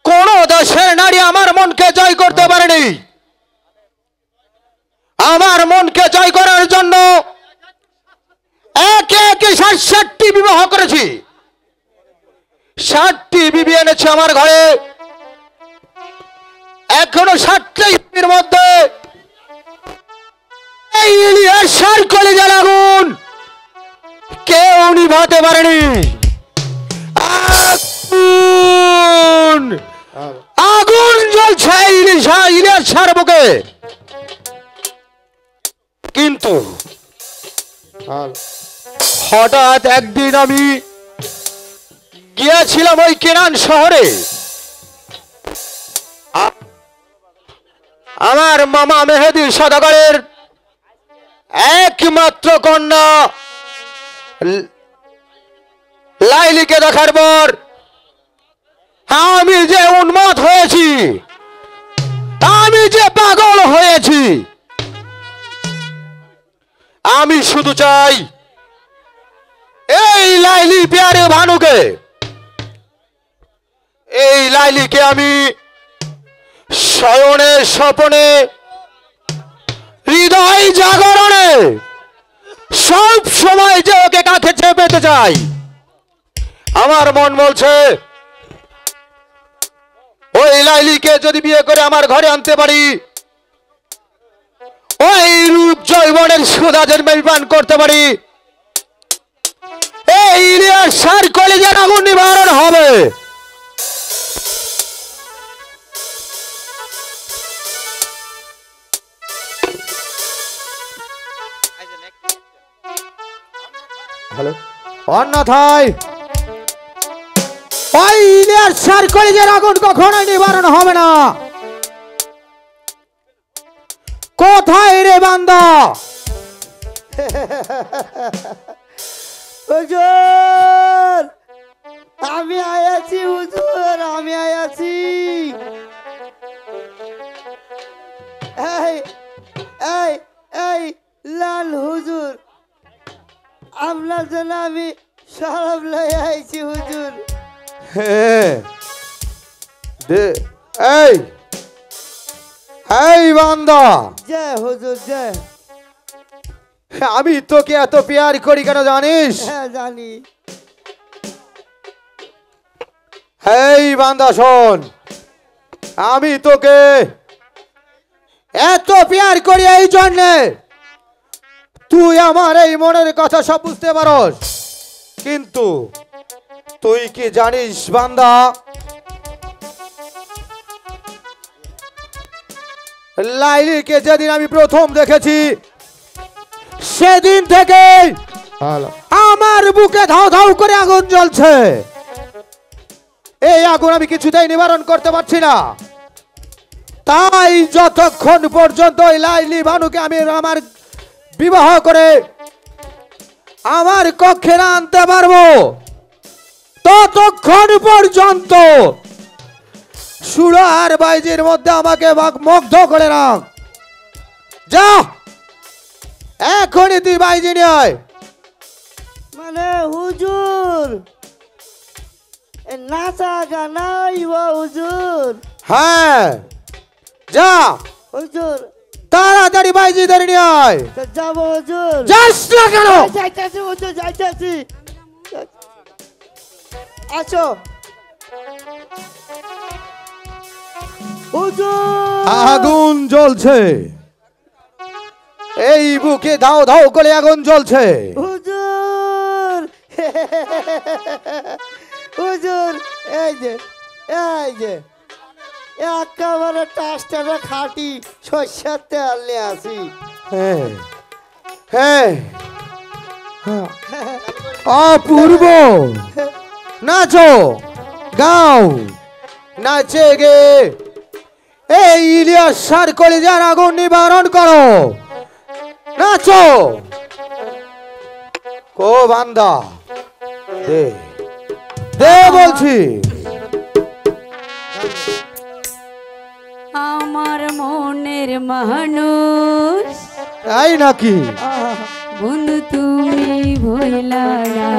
কোন দেশের নারী আমার মনকে জয় করতে পারেনি। আমার মনকে জয় করার জন্য একে একে 60টি বিবাহ করেছি, 60টি বিবি এনেছে আমার ঘরে। এখনো 60টির মধ্যে এই ইলিয়াসার কলিজার আগুন কেউ নিভাতে পারেনি। আগুন জ্বলছে ইলিয়াসার বুকে, কিন্তু হঠাৎ একদিন আমি গিয়েছিলাম ওই কেরান শহরে। আমার মামা মেহেদী সওদাগরের একমাত্র কন্যা লাইলিকে দেখার পর আমি যে উন্মাদ হয়েছি, আমি যে পাগল হয়েছি। আমি শুধু চাই এই লাইলি প্যারে ভানুকে, এই লাইলিকে আমি শয়নে স্বপনে হৃদয় জাগরণে সব সময় যে ওকে কাছে চেপেতে চাই। আমার মন বলছে ওই লাইলিকে যদি বিয়ে করে আমার ঘরে আনতে পারি, ওই রূপ জৈবনের সুধা জন্মে পান করতে পারি, এই ইলিয়াস সার কলেজের আগুন নিবারণ হবে। হ্যালো, অন্যথায় ওই ইলিয়াস সার কলেজের আগুন কখনোই নিবারণ হবে না। কোথায় রে বান্দা? হুজুর, আমি আয়াছি হুজুর, আমি আয়াছি। এই এই এই লাল হুজুর, আপনার জন্য আমি সরব লই আইছি হুজুর। এই এই বান্দা, জয় হুজুর জয়। আমি তোকে এত প্যার করি কেন জানিস? হ্যাঁ জানি। এই বান্দা শোন, আমি তোকে এত প্যার করি এই জন্যে তুই আমার এই মনের কথা সব বুঝতে পারস, কিন্তু তুই কি জানিস বান্দা, লাইলিকে যেদিন আমি প্রথম দেখেছি সেদিন থেকে আমার বুকে ধাও ধাও করে আগুন জ্বলছে। এই আগুন আমি কিছুতেই নিবারণ করতে পারছি না। তাই যতক্ষণ পর্যন্ত ওই লাইলি ভানুকে আমি আমার বিবাহ করে আমার কক্ষে আনতে পারবো, ততক্ষণ পর্যন্ত সুরা আর বাইজির মধ্যে আমাকে মুগ্ধ করে রাখ। যা এখনই তুই বাইজি নিয়ে আয়। মানে হুজুর নাচা গানা হুজুর? হ্যাঁ যা হুজুর, তাড়াতাড়ি বাইজি ধরে নিয়ে আয়। যাবো হুজুর। যাস না কেন? যাইতাছি হুজুর, যাইতাছি। আছো হুজুর, আগুন জ্বলছে, এই বুকে ধাও ধাও করে আগুন জ্বলছে হুজুর। হুজুর এই যে একেবারে টাস্টারে খাটি সর্ষের তেল নিয়ে আসি। হ্যাঁ হ্যাঁ, অপূর্ব, নাচো গাও, নাচে গে এই ইলিয়াস সার কলেজের আগুন নিবারণ করো, নাচো। কো বান্দা দে দে বলছি। আমার মনের মানুষ তাই নাকি বন্ধু তুমি ভইলা না,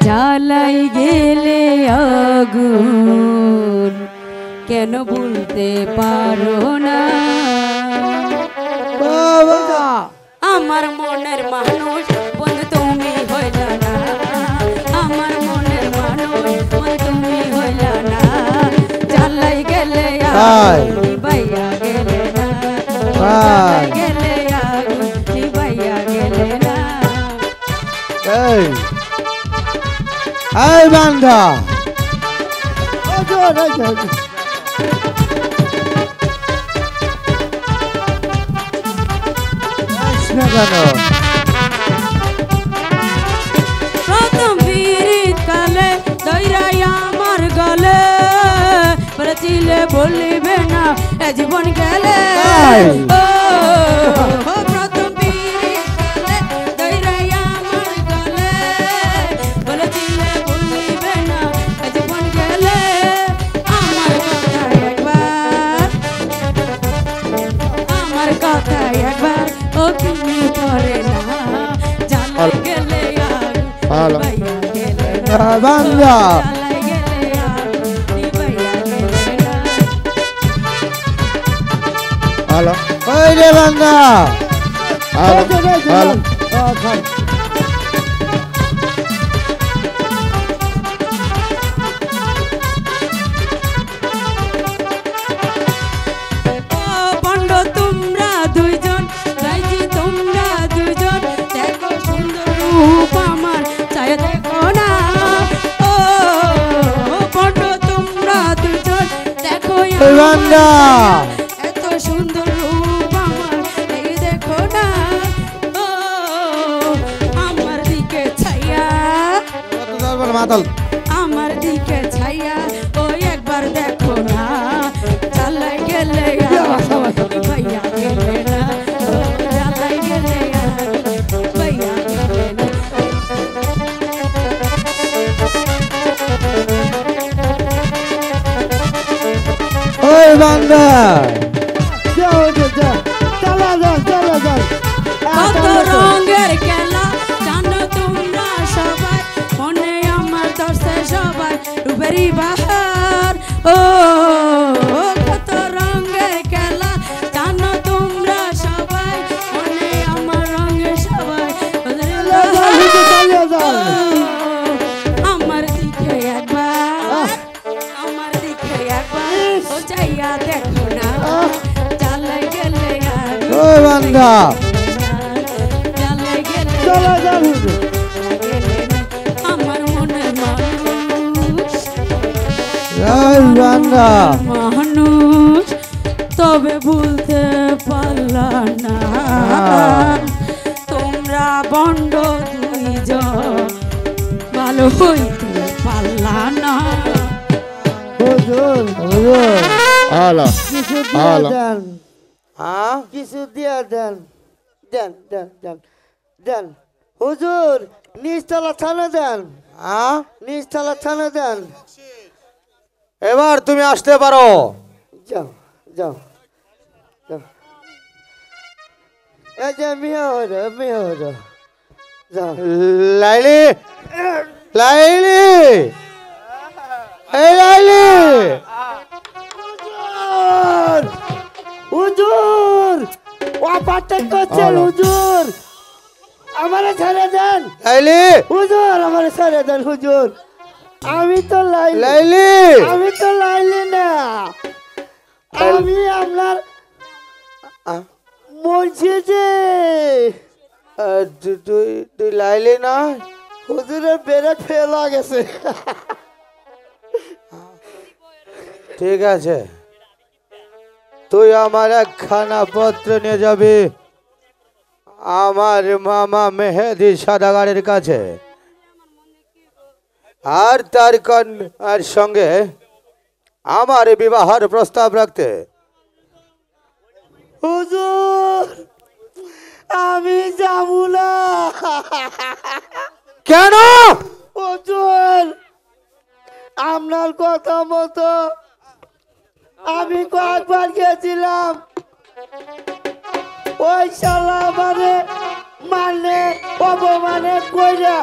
জ্বালাই গেলে আগুন কেন বলতে পারো না। আমার মনের মানুষ বন্ধু তুমি হইলা না, আমার মনের মানুষ বন্ধু তুমি হইলা না, জ্বালাই গেলে আগুন বাইয়া গেলে না, গেলে আগুন বাইয়া গেলে না। এই বান্দা প্রথম বিরিত কালে দৈরাই আমার গলে বলেছিলে বলিবে না এ জীবন গেলে। প্রথম বিরিত কালে দৈরাই আমার গলে বলেছিলে বলিবে না এ জীবন গেলে। আমার কথা একবার, আমার কথা একবার ও তুমি করে না, জ্বালাই গেলে আগুন বাইয়া গেলে না, বান্দা জ্বালাই গেলে আগুন বাইয়া গেলে না। হ্যালো ওই রে বান্দা, হ্যালো বান্দা এত সুন্দর রূপ আমার এই দেখো না ও আমার দিকে ছাইয়া মাতাল আমার দিকে ছাইয়া ওই একবার দেখো না চালাই গেলে ভাইয়া গেলে না ও চালাই গেলে ভাইয়া গেলে না ওই বান্দা কত রঙের খেলা জানো তোমরা সবাই মনে আমার দর্শে সবাই রূপেরই বাহার ও কত রঙের খেলা জানো তোমরা সবাই মনে আমার রঙে সবাই রূপেরই বাহার। আমার দিকে একবার আমার দিকে একবার ও চাইয়া দেখো না চালাই গেলে ওই বান্দা চালাই গেলে আমার মনের মানুষ ওই বান্দা মানুষ তবে ভুলতে পারলাম না তোমরা বন্ড দুইজন ভালো হইতে পারলাম না আলা আলা কিছু দিয়া দেন দেন দেন দেন দেন হুজুর নিচতলা থানা দেন নিচতলা থানা দেন এবার তুমি আসতে পারো যাও যাও যাও এই যে মিয়া যাও লাইলি লাইলি এই লাইলি হুজুর অপারটেক করছেন হুজুর আমারে ছেড়ে দেন লাইলি হুজুর আমারে ছেড়ে দেন হুজুর আমি তো লাইলি আমি তো লাইলি না আমি আপনার মসজিদে তুই লাইলি না হুজুরের বেড়ে ফেলা গেছে ঠিক আছে তুই আমার একখানা পত্র নিয়ে যাবি আমার মামা মেহেদি সাদাগারের কাছে আর তার কন্যার সঙ্গে আমার বিবাহের প্রস্তাব রাখতে হুজুর আমি যাব না কেন হুজুর আপনার কথা মতো আমি কয়েকবার গেছিলাম ওই শালা মানে অপমানে কইরা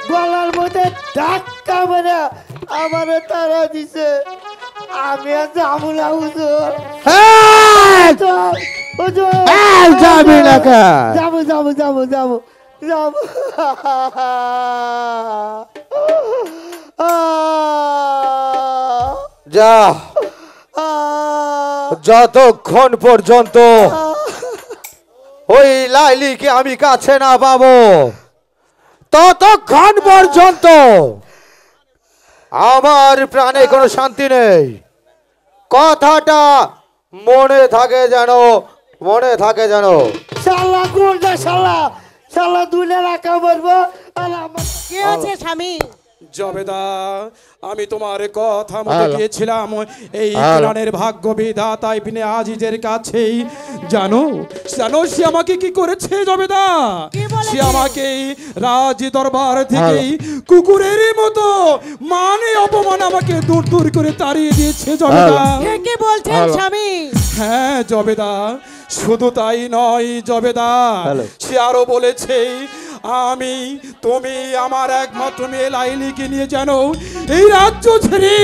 গলার মধ্যে ধাক্কা মেরে আমারে তারা দিছে আমি আর যাবো না হুজুর যাবি না যাবো যাবো যাবো যাবো যাবো যা যতক্ষণ পর্যন্ত ওই লাইলিকে আমি কাছে না পাবো ততক্ষণ পর্যন্ত আমার প্রাণে কোনো শান্তি নেই কথাটা মনে থাকে যেন শালা কোনটা শালা দুলে রাখা বলবো কে আছে স্বামী জবেদা আমি তোমার কথা মতো গিয়েছিলাম এই কোরআনের ভাগ্য বিধাতা ইবনে আজিজের কাছে জানো সে আমাকে কি করেছে জবেদা সে আমাকে রাজ দরবার থেকে কুকুরের মতো মানে অপমান আমাকে দূর দূর করে তাড়িয়ে দিয়েছে জবেদা কে বলছেন স্বামী হ্যাঁ জবেদা শুধু তাই নয় জবেদা সে আরো বলেছে তুমি আমার একমাত্র মেয়ে লাইলিকে নিয়ে জানো এই রাজ্য ছেড়ে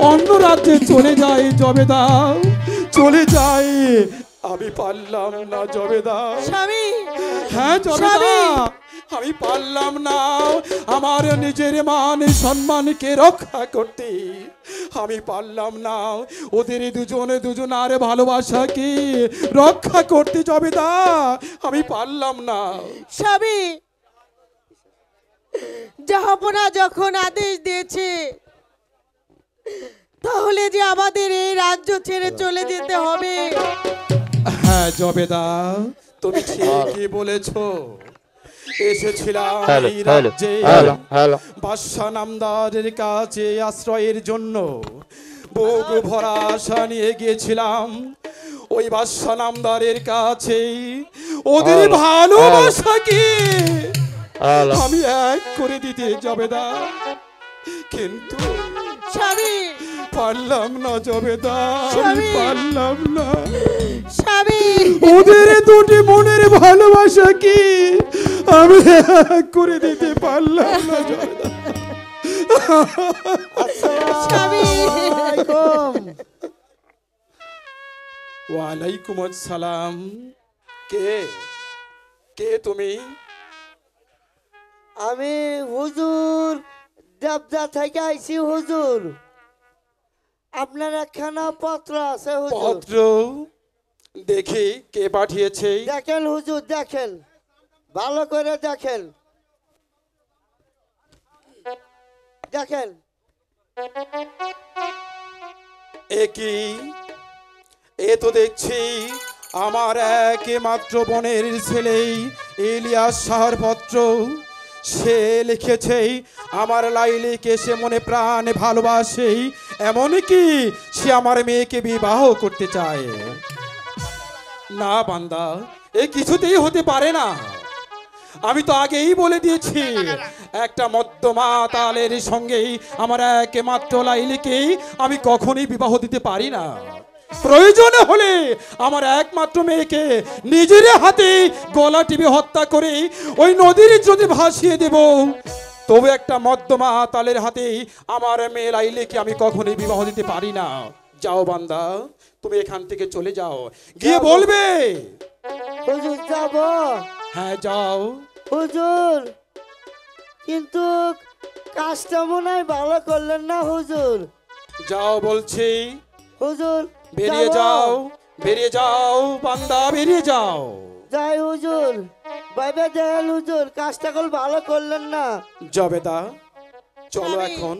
অন্য রাজ্যে চলে যায় জবেদা চলে যায় আমি পারলাম না জবেদা স্বামী হ্যাঁ জবেদা আমি পারলাম না আমার নিজের মান সম্মানকে রক্ষা করতে আমি পারলাম না ওদের দুজনার ভালোবাসাকে রক্ষা করতে জবেদা আমি পারলাম না স্বামী জাহাপনা যখন আদেশ দিয়েছে তাহলে যে আমাদের এই রাজ্য ছেড়ে চলে যেতে হবে। হ্যাঁ জবেদা, তুমি ঠিকই বলেছ। এসেছিলাম এই রাজ্যে বাদশা নামদারের কাছে আশ্রয়ের জন্য। বুক ভরা আশা নিয়ে গিয়েছিলাম ওই বাদশা নামদারের কাছে। ওদের ভালোবাসাকে আমি এক করে দিতে জবেদা, কিন্তু স্বামী পারলাম না জবেদা, আমি স্বামী। পারলাম না। স্বামী ওদের দুটি মনের ভালোবাসা কি আমি এক করে দিতে পারলাম না জবেদা। স্বামী ওয়ালাইকুম আসসালাম। কে কে তুমি? আমি হুজুর দেবদা থেকে আইছি হুজুর। আপনার একখানা পত্র আছে হুজুর। পত্র দেখি কে পাঠিয়েছে। দেখেন হুজুর, দেখেন, ভালো করে দেখেন, দেখেন। এ কি? এ তো দেখছি আমার একমাত্র বোনের ছেলে ইলিয়াস শাহর পত্র। সে লিখেছে আমার লাইলিকে সে মনে প্রাণে ভালোবাসে, এমনকি সে আমার মেয়েকে বিবাহ করতে চায়। না বান্দা, এ কিছুতেই হতে পারে না। আমি তো আগেই বলে দিয়েছি একটা মধ্যমা তালের সঙ্গেই আমার একমাত্র লাইলিকে আমি কখনোই বিবাহ দিতে পারি না। প্রয়োজন হলে আমার একমাত্র মেয়েকে নিজের হাতে গলা টিপে হত্যা করে ওই নদীর যদি ভাসিয়ে দেব, তবু একটা মধ্যমা তালের হাতে আমার মেয়ে লাইলিকে আমি কখনোই বিবাহ দিতে পারি না। যাও বান্দা, তুমি এখান থেকে চলে যাও, গিয়ে বলবে। হুজুর যাব? হ্যাঁ যাও। হুজুর কিন্তু কাজটা মনে হয় ভালো করলেন না হুজুর। যাও বলছি, হুজুর বেরিয়ে যাব? যাও, বেরিয়ে যাও বান্দা, বেরিয়ে যাও। যাই হুজুর, ভাইবে দেন হুজুর, কাজটা কল ভালো করলেন না। জবেদা চলো এখন,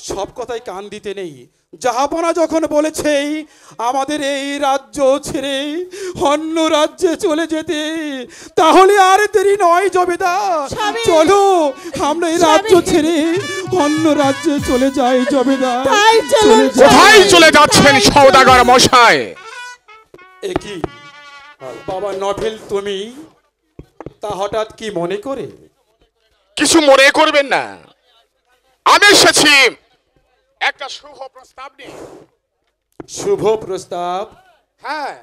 সব কথাই কান দিতে নেই। জাহাপনা যখন বলেছে আমাদের এই রাজ্য ছেড়ে অন্য রাজ্যে চলে যেতে, তাহলে আর দেরি নয় জবেদা, চলো আমরা এই রাজ্য ছেড়ে অন্য রাজ্যে চলে যাই জবেদা। তাই চলুন চলে যাই। কোথায় চলে যাচ্ছেন সওদাগর মশাই? এ কি বাবা নভেল, তুমি তা হঠাৎ কি মনে করে? কিছু মনে করবেন না, আমি এসেছি একটা শুভ প্রস্তাব নিয়ে। শুভ প্রস্তাব? হ্যাঁ,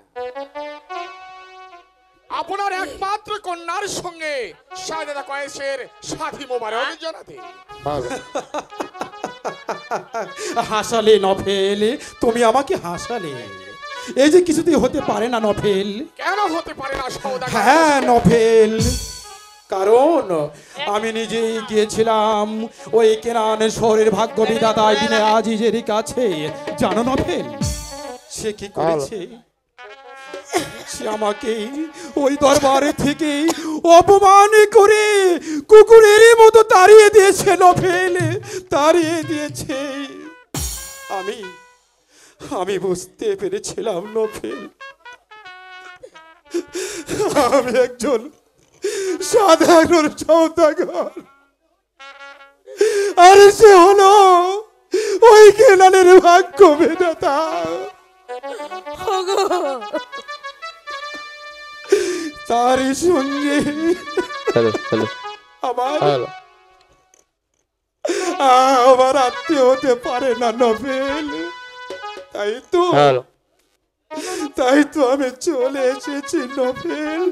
আপনার একমাত্র কন্যার সঙ্গে শাহজাদা কয়েসের সাথী মোবারক জানাতে। হাসালে নভেল, তুমি আমাকে হাসালে। এই যে কিছুতেই হতে পারে না নভেল। কেন হতে পারে না সওদাগর? হ্যাঁ নভেল, কারণ আমি নিজেই গিয়েছিলাম ওই কেনান শহরের ভাগ্য বিধাতা ইবনে আজিজের কাছে। জানো নভেল সে কি করেছে? সে আমাকে ওই দরবারে থেকে অপমান করে কুকুরের মতো তাড়িয়ে দিয়েছে নভেল, তাড়িয়ে দিয়েছে। আমি বুঝতে পেরেছিলাম নভেল, আমি একজন সাধারণ সওদাগর, আর সে হলো ওই কেনানের ভাগ্য বিধাতা। তারই সঙ্গে আমার আত্মীয় হতে পারে না নভেল। তাই তো আমি চলে এসেছি নভেল।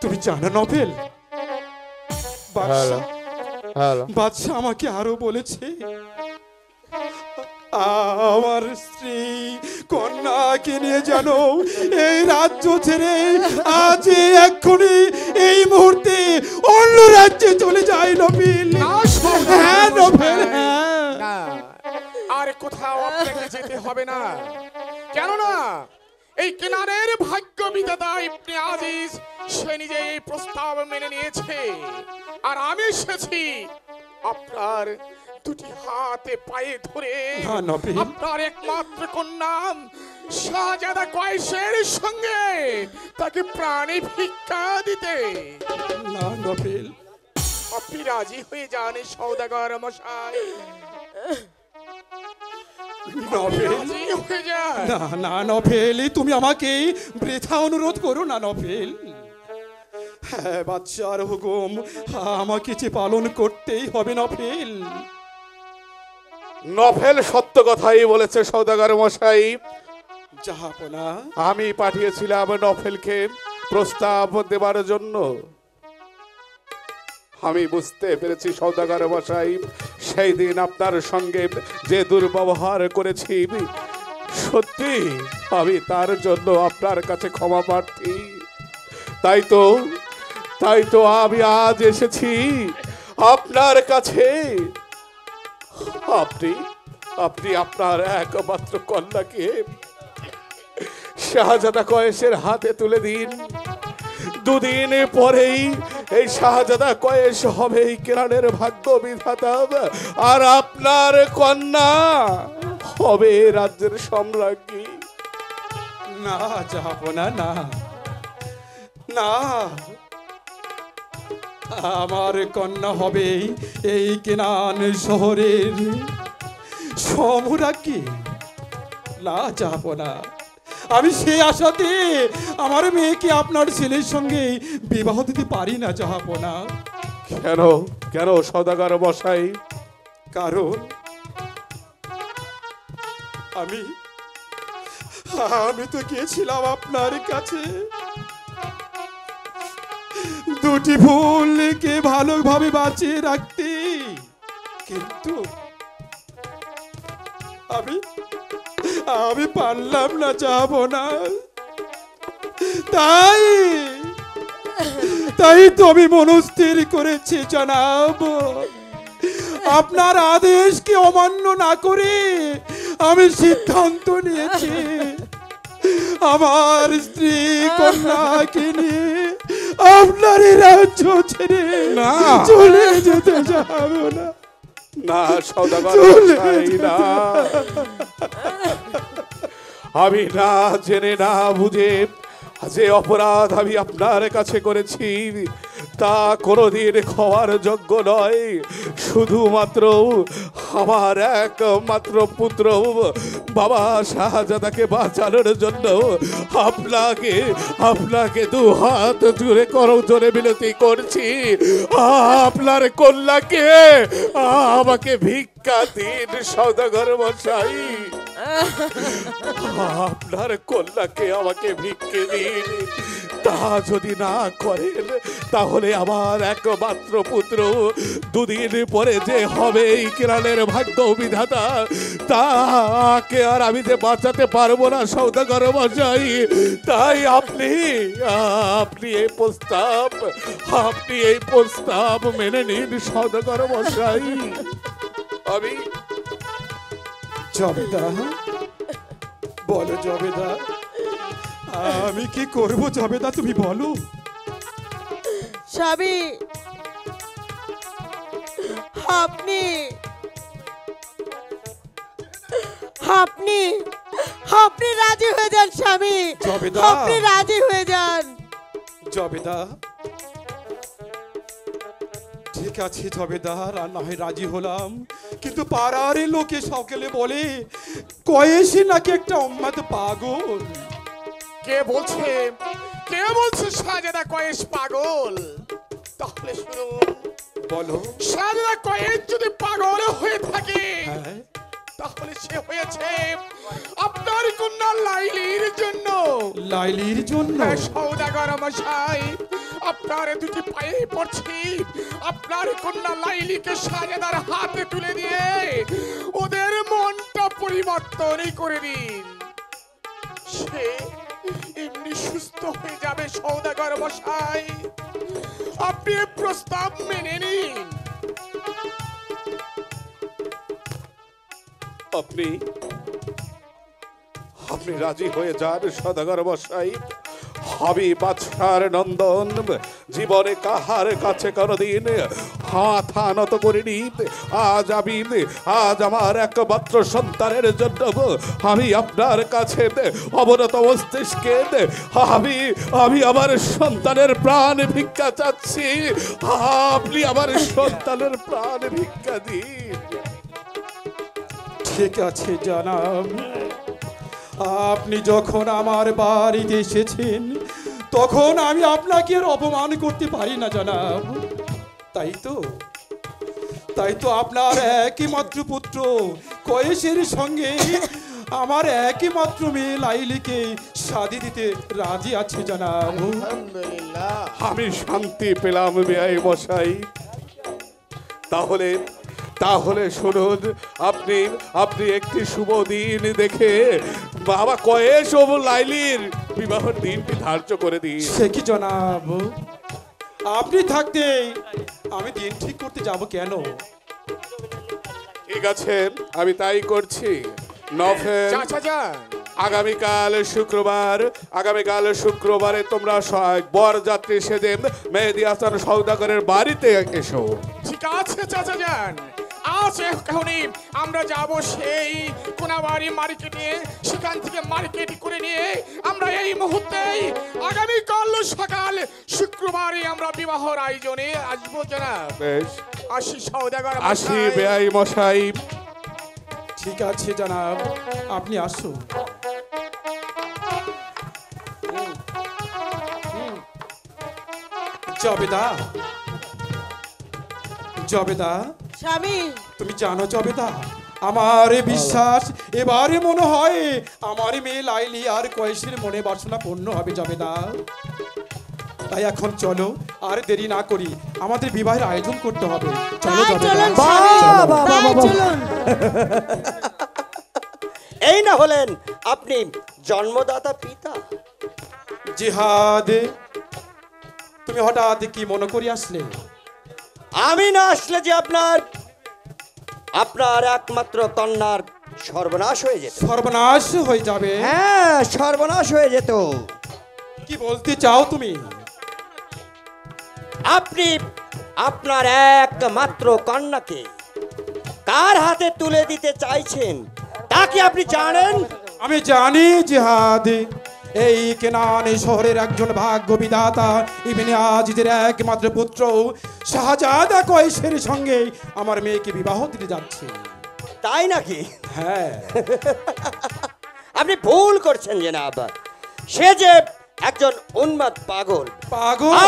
তুমি জানো নভেল, বাদশা আমাকে আরো বলেছে আমার স্ত্রী কন্যাকে নিয়ে জানো এই রাজ্য ছেড়ে আজ এক্ষুনি এই মুহূর্তে অন্য রাজ্যে চলে যায় নভেল। হ্যাঁ নভেল, হ্যাঁ। আর কোথাও আপনাকে যেতে হবে না, কেননা এই কেনানের ভাগ্য বিধাতা ইবনে আজিজ সে নিজে এই প্রস্তাব মেনে নিয়েছে। আর আমি এসেছি আপনার দুটি হাতে পায়ে ধরে না নবীল, আপনার একমাত্র কন্যা শাহজাদা কয়েসের সঙ্গে তাকে প্রাণে ভিক্ষা দিতে না নবীল, আপনি রাজি হয়ে যান সওদাগর মশাই? নবীল, রাজি হয়ে যান। না না নভেল, তুমি আমাকে বৃথা অনুরোধ করো না নভেল। হ্যাঁ বাচ্চার হুকুম আমাকে যে পালন করতেই হবে নভেল। নভেল সত্য কথাই বলেছে সওদাগর মশাই। জাহাপনা, আমি পাঠিয়েছিলাম নভেলকে প্রস্তাব দেবার জন্য। আমি বুঝতে পেরেছি সওদাগর মশাই, সেই দিন আপনার সঙ্গে যে দুর্ব্যবহার করেছি, সত্যি আমি তার জন্য আপনার কাছে ক্ষমা প্রার্থী। তাই তো আমি আজ এসেছি আপনার কাছে। আপনি আপনার একমাত্র কন্যাকে শাহজাদা কয়েসের হাতে তুলে দিন। দুদিন পরেই এই শাহজাদা কয়েস হবে এই কেরানের ভাগ্য বিধাতা, আর আপনার কন্যা হবে রাজ্যের সম্রাজ্ঞী। না জাহাপনা, না না, আমার কন্যা হবে এই কেনান শহরের সম্রাজ্ঞী। না জাহাপনা, আমি সেই আশাতে আমার মেয়েকে আপনার ছেলের সঙ্গে বিবাহ দিতে পারি না জাহাপনা। কেন সওদাগর মশাই? কারণ আমি তো গিয়েছিলাম আপনার কাছে দুটি ফুলকে ভালোভাবে বাঁচিয়ে রাখতে, কিন্তু আমি পারলাম না যাবো না। তাই তো আমি মনস্থির করেছি জনাব, আপনার আদেশকে অমান্য না করে আমি সিদ্ধান্ত নিয়েছি আমার স্ত্রী কন্যাকে নিয়ে আপনার রাজ্য ছেড়ে চলে যেতে যাবো না। না সওদাগর মশাই, না, আমি না জেনে না বুঝে যে অপরাধ আমি আপনার কাছে করেছি তা কোনোদিন ক্ষমার যোগ্য নয়। শুধুমাত্র আমার একমাত্র পুত্র বাবা শাহজাদাকে বাঁচানোর জন্য আপনাকে দু হাত জুড়ে করজোরে বিনতি করছি, আপনার কন্যাকে আমাকে ভিক্ষা দিন সওদাগর মশাই। আপনার কন্যাকে আমাকে ভিক্ষে দিন। তা যদি না করেন তাহলে আমার একমাত্র পুত্র দুদিন পরে যে হবে এই কেরানের ভাগ্য বিধাতা, তাকে আর আমি যে বাঁচাতে পারবো না সওদাগর মশাই। তাই আপনি এই প্রস্তাব মেনে নিন সওদাগর মশাই। আমি জবেদা, বলো জবেদা, আমি কি করব জবেদা, তুমি বলো। স্বামী, আপনি রাজি হয়ে যান স্বামী, জবেদা, আপনি রাজি হয়ে যান। জবেদা, ঠিক আছে জবেদার, আর না হয় রাজি হলাম, কিন্তু পাড়ার লোকে সকলে বলে কয়েসি নাকি একটা উম্মাদ পাগল। কে বলছে শাহজাদা কয়েস পাগল? তাহলে শুনুন, বলো। শাহজাদা কয়েস যদি পাগল হয়ে থাকে হ্যাঁ, তাহলে সে হয়েছে আপনার কন্যা লাইলির জন্য। লাইলির জন্য? সওদাগর মশাই, আপনার দুটি পায়ে পড়ছি, আপনার কন্যা লাইলিকে শাহজাদার হাতে তুলে দিয়ে ওদের মনটা পরিবর্তনই করে দিন। সে এমনি সুস্থ হয়ে যাবে সওদাগর মশাই। আপনি প্রস্তাব মেনে নিন। আপনি রাজি হয়ে যান সওদাগর মশাই। আমি বাদশার নন্দন জীবনে কাহার কাছে কোনদিন মাথা নত করিনি। আজ আমার একমাত্র সন্তানের জন্য আমি আপনার কাছে অবনত মস্তিষ্কে আমি আমার সন্তানের প্রাণ ভিক্ষা চাচ্ছি। আপনি আমার সন্তানের প্রাণ ভিক্ষা দিন। ঠিক আছে জনাব, আপনি যখন আমার বাড়িতে এসেছেন তখন আমি আপনাকে আর অপমান করতে পারি না জনাব। তাই তো আপনার একই মাত্র পুত্র কয়েসের সঙ্গে আমার একই মাত্র মেয়ে লাইলিকে শাদি দিতে রাজি আছে জনাব। আমি শান্তি পেলাম বেয়াই মশাই। তাহলে শুনুন, আপনি একটি শুভ দিন দেখে বাবা কয়েস ও লাইলির বিবাহের দিনটি ধার্য করে দিন। সে কি জনাব, আপনি থাকতে আমি দিন ঠিক করতে যাব কেন? ঠিক আছে, আমি তাই করছি। নফেল, আগামীকাল শুক্রবারে তোমরা বরযাত্রী সেজে মেহেদি হাসান সওদাগরের বাড়িতে এসো। ঠিক আছে চাচা যান, আজ এখনই আমরা যাব সেই কোনাবাড়ি মার্কেটে। সেখান থেকে মার্কেট করে নিয়ে আমরা এই মুহূর্তেই আগামীকাল সকাল শুক্রবারে আমরা বিবাহর আয়োজনে আসবো জনাব। বেশ, আসি সওদাগর, আসি বেয়াই মশাই। ঠিক আছে জনাব, আপনি আসুন। জবেদা, স্বামী, তুমি জানো জবেদা, আমার বিশ্বাস এবারে মনে হয় আমার মেয়ে লাইলি আর কয়েসের মনে বাসনা পূর্ণ হবে জবেদা। তাই এখন চলো, আর দেরি না করি, আমাদের বিবাহের আয়োজন করতে হবে। চলো তাই জবেদা, চলুন চলো। স্বামী, তাই চলুন। এই না হলেন আপনি জন্মদাতা পিতা? জিহাদ, তুমি হঠাৎ কি মনে করি আসলে? আমি না আসলে যে আপনার একমাত্র কন্যার সর্বনাশ হয়ে যেত। সর্বনাশ হয়ে যাবে? হ্যাঁ, সর্বনাশ হয়ে যেত। কি বলতে চাও তুমি? আপনি আপনার একমাত্র কন্যাকে কার হাতে তুলে দিতে চাইছেন তা কি আপনি জানেন? আমি জানি জিহাদ, এই কেনান শহরের একজন ভাগ্য বিধাতা ইবনে আজিজের একমাত্র পুত্র শাহজাদা কয়েসের সঙ্গে আমার মেয়েকে বিবাহ দিতে যাচ্ছে। তাই নাকি? হ্যাঁ। আপনি ভুল করছেন জনাব। সে যে একজন উন্মাদ পাগল,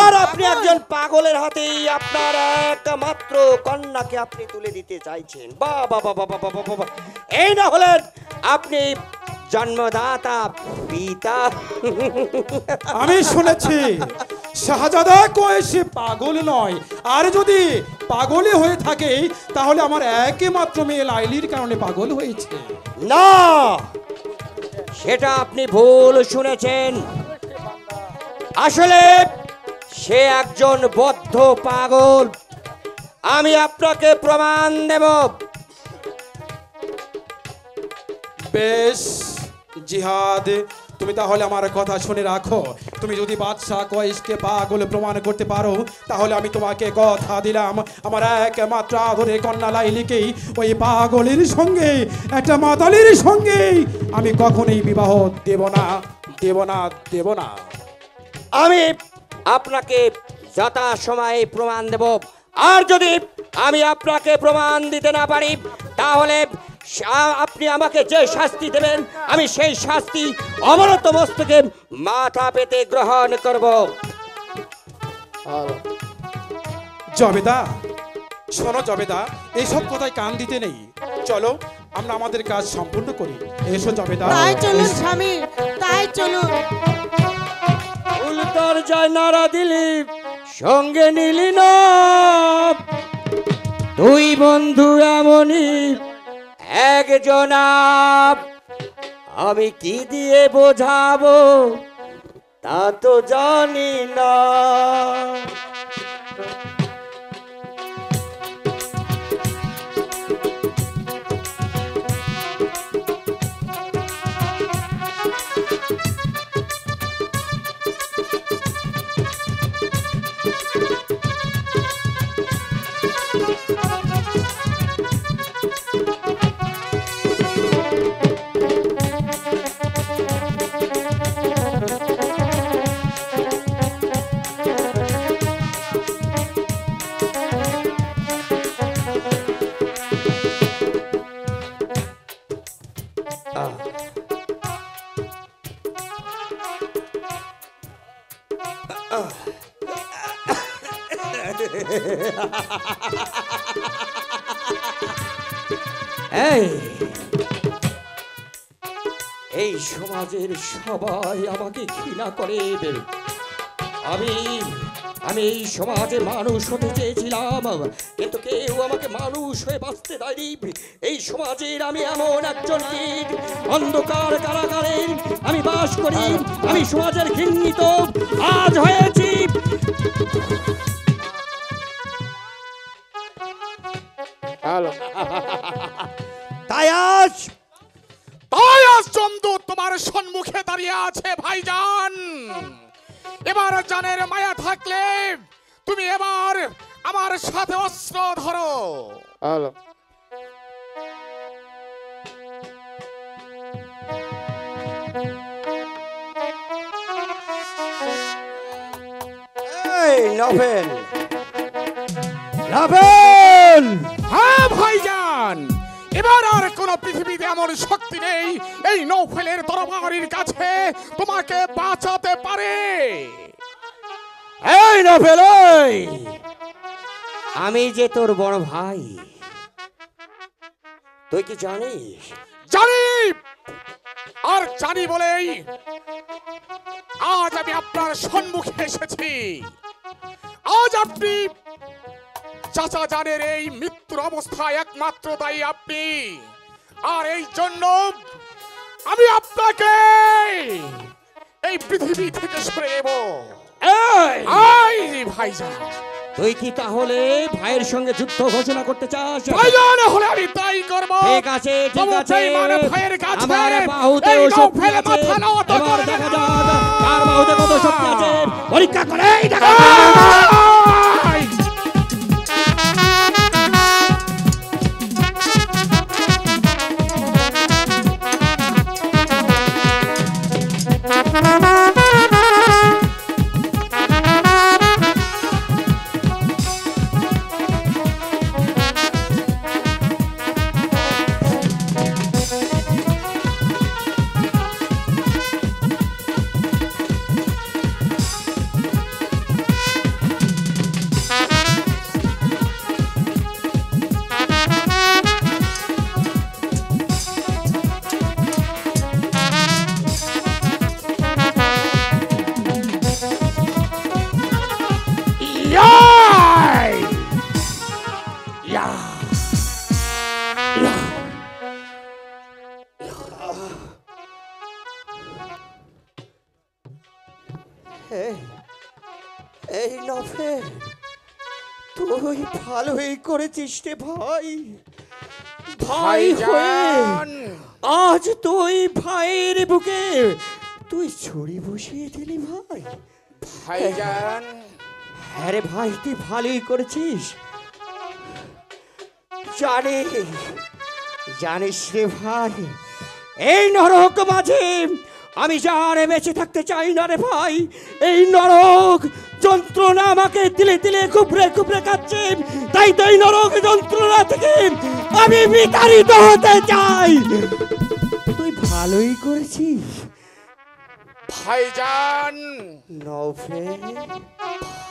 আর আপনি একজন পাগলের হাতেই আপনার একমাত্র কন্যাকে আপনি তুলে দিতে চাইছেন। বাবা বাবা বাবা বাবা, এই না হলেন আপনি জন্মদাতা পিতা। আমি শুনেছি শাহজাদা কয়েসে পাগল নয়, আর যদি পাগলই হয়ে থাকে তাহলে আমার একমাত্র মেয়ে লাইলির কারণে পাগল হয়েছে। না, সেটা আপনি ভুল শুনেছেন। আসলে সে একজন বদ্ধ পাগল। আমি আপনাকে প্রমাণ দেব। বেশ জিহাদ, তুমি তাহলে আমার কথা শুনে রাখো। তুমি যদি বাদশাহ কয়েসকে পাগল প্রমাণ করতে পারো তাহলে আমি তোমাকে কথা দিলাম আমার একমাত্র আদরের কন্যা লাইলিকেই ওই পাগলের সঙ্গে, একটা মাতালের সঙ্গে আমি কখনোই বিবাহ দেব না, দেব না, দেব না। আমি আপনাকে যথাসময়ে প্রমাণ দেব। আর যদি আমি আপনাকে প্রমাণ দিতে না পারি তাহলে আপনি আমাকে যে শাস্তি দেবেন আমি সেই শাস্তি অবনত মস্তকে মাথা পেতে গ্রহণ করব। জবেদা, শোনো জবেদা, এইসব কথায় কান দিতে নেই। চলো আমরা আমাদের কাজ সম্পূর্ণ করি। এসো জবেদা। তাই চলুন স্বামী, তাই চলুন। উল্টোর যায় নারা দিলি সঙ্গে নিলি না, দুই বন্ধু এমনই একজন। আমি কি দিয়ে বোঝাবো তা তো জানি না। এই সমাজের সবাই আমাকে ঘৃণা করে। আমি আমি এই সমাজে মানুষ হতে চেয়েছিলাম, কিন্তু কেউ আমাকে মানুষ হয়ে বাঁচতে দেয়নি। এই সমাজের আমি এমন একজন কীট, অন্ধকার কারাগারে আমি বাস করি। আমি সমাজের ঘৃণিত আজ হয়েছি। তাই আজ যমদূত তোমার সম্মুখে দাঁড়িয়ে আছে ভাইজান। এবার জানের মায়া থাকলে তুমি এবার আমার সাথে অস্ত্র ধরো। Novel novel. হ্যাঁ ভাইজান, এবার আর কোন পৃথিবীতে এমন শক্তি নেই এই নৌফেলের তরবারির কাছে তোমাকে বাঁচাতে পারে। এই নভেল, আমি যে তোর বড় ভাই, তুই কি জানিস? জানি, আর জানি বলেই আজ আমি আপনার সম্মুখে এসেছি। আজ আপনি চাচা জানের এই মৃত্যুর অবস্থায় একমাত্র দায়ী আপনি, আর এই জন্য আমি আপনাকে এই পৃথিবী থেকে সরে নেব। ভাইজান, তুই কি তাহলে ভাইয়ের সঙ্গে যুদ্ধ ঘোষণা করতে চাস? ভাইজান হলে আমি তাই করব। ঠিক আছে, ঠিক আছে। ভাইয়ের কাছে আমার বাহুতে শক্তি আছে। এবার দেখা যাক কার বাহুতে কত শক্তি আছে, পরীক্ষা করে দেখা যাক। এই নভেল, তুই ভালোই করেছিস রে ভাই। ভাই হয়ে আজ তুই ভাইয়ের বুকে তুই ছুরি বসিয়ে দিলি ভাই। ভাইজান, হ্যাঁ রে ভাই, তুই ভালোই করেছিস। জানিস রে ভাই, এই নরক মাঝে আমি যারে বেঁচে থাকতে চাই না রে ভাই। এই নরক যন্ত্রণা আমাকে দিলে দিলে কুবড়ে কুবড়ে খাচ্ছে। তাই তো এই নরক যন্ত্রণা থেকে আমি বিতাড়িত হতে চাই। তুই ভালোই করেছিস ভাইজান। নভেল,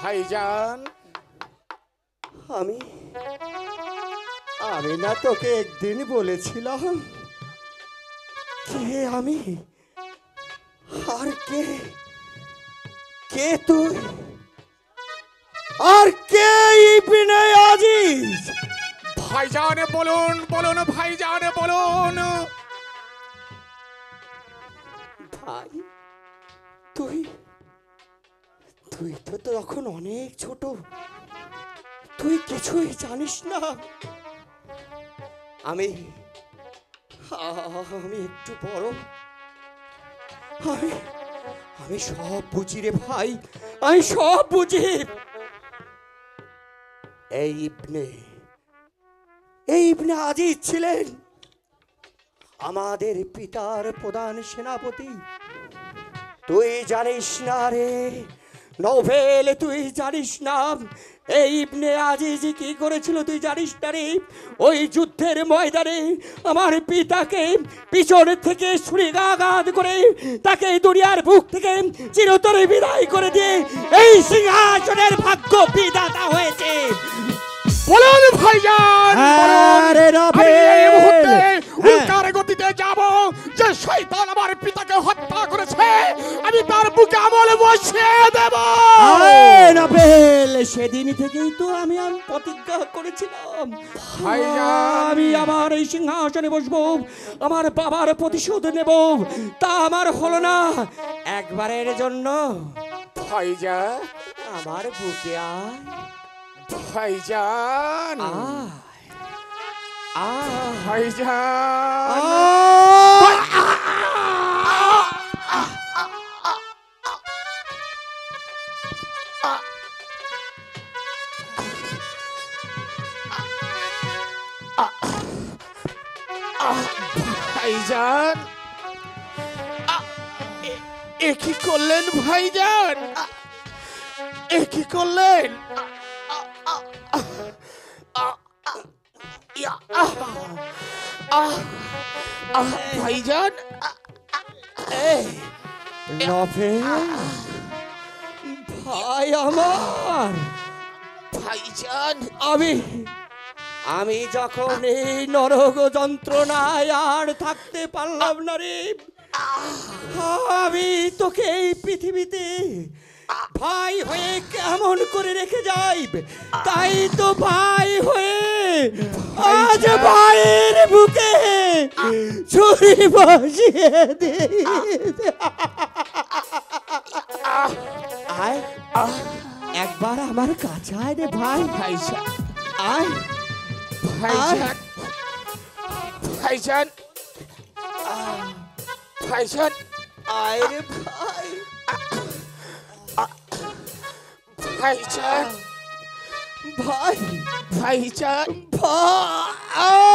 ভাইজান, আমি না তোকে একদিন বলেছিলাম কে আমি আর কে তুই আর কে ইবনে আজিজ? ভাইজান বলুন, বলুন ভাইজান বলুন। ভাই, তুই তো তখন অনেক ছোট, তুই কিছুই জানিস না। আমি একটু বড়, আমি সব বুঝি রে ভাই, আমি সব বুঝি। এই ইবনে আজিজ ছিলেন আমাদের পিতার প্রধান সেনাপতি। তুই জানিস না রে নভেল, তুই জানিস না এই ইবনে আজিজ কি করেছিল, তুই জানিস না রে? ওই যুদ্ধের ময়দানে আমার পিতাকে পিছন থেকে ছুরিকাঘাত করে তাকে দুনিয়ার বুক থেকে চিরতরে বিদায় করে দিয়ে এই সিংহাসনের ভাগ্য বিধাতা হয়েছে। বলুন ভাইজান, আরে নভেল, আমি তার বুকে আমলে বসিয়ে দেব। নভেল, সেদিন থেকেই তো আমি প্রতিজ্ঞা করেছিলাম আমি আমার এই সিংহাসনে বসবো, আমার বাবার প্রতিশোধ নেব। তা আমার হলো না। একবারের জন্য ভাইজান, আমার বুকে আয়, ভাইজান, আয়, ভাইজান। ভাইজান, এ কি করলেন ভাইজান? এ কি করলেন? ভাইজান, নভেল ভাই আমার, ভাইজান, আমি যখন এই নরক যন্ত্রণায় আর থাকতে পারলাম না রে, আমি তোকে এই পৃথিবীতে ভাই হয়ে কেমন করে রেখে যাই, তাই তো ভাই হয়ে আজ ভাইয়ের বুকে ছুরি বসিয়ে দে। আয়, একবার আমার কাছে আয় রে ভাই। ভাইজান, আয়, ভাইজান, ভাইজান, ভাইজান, আয় রে ভাই। ভাইজান, ভাই, ভাইজান, ভাই।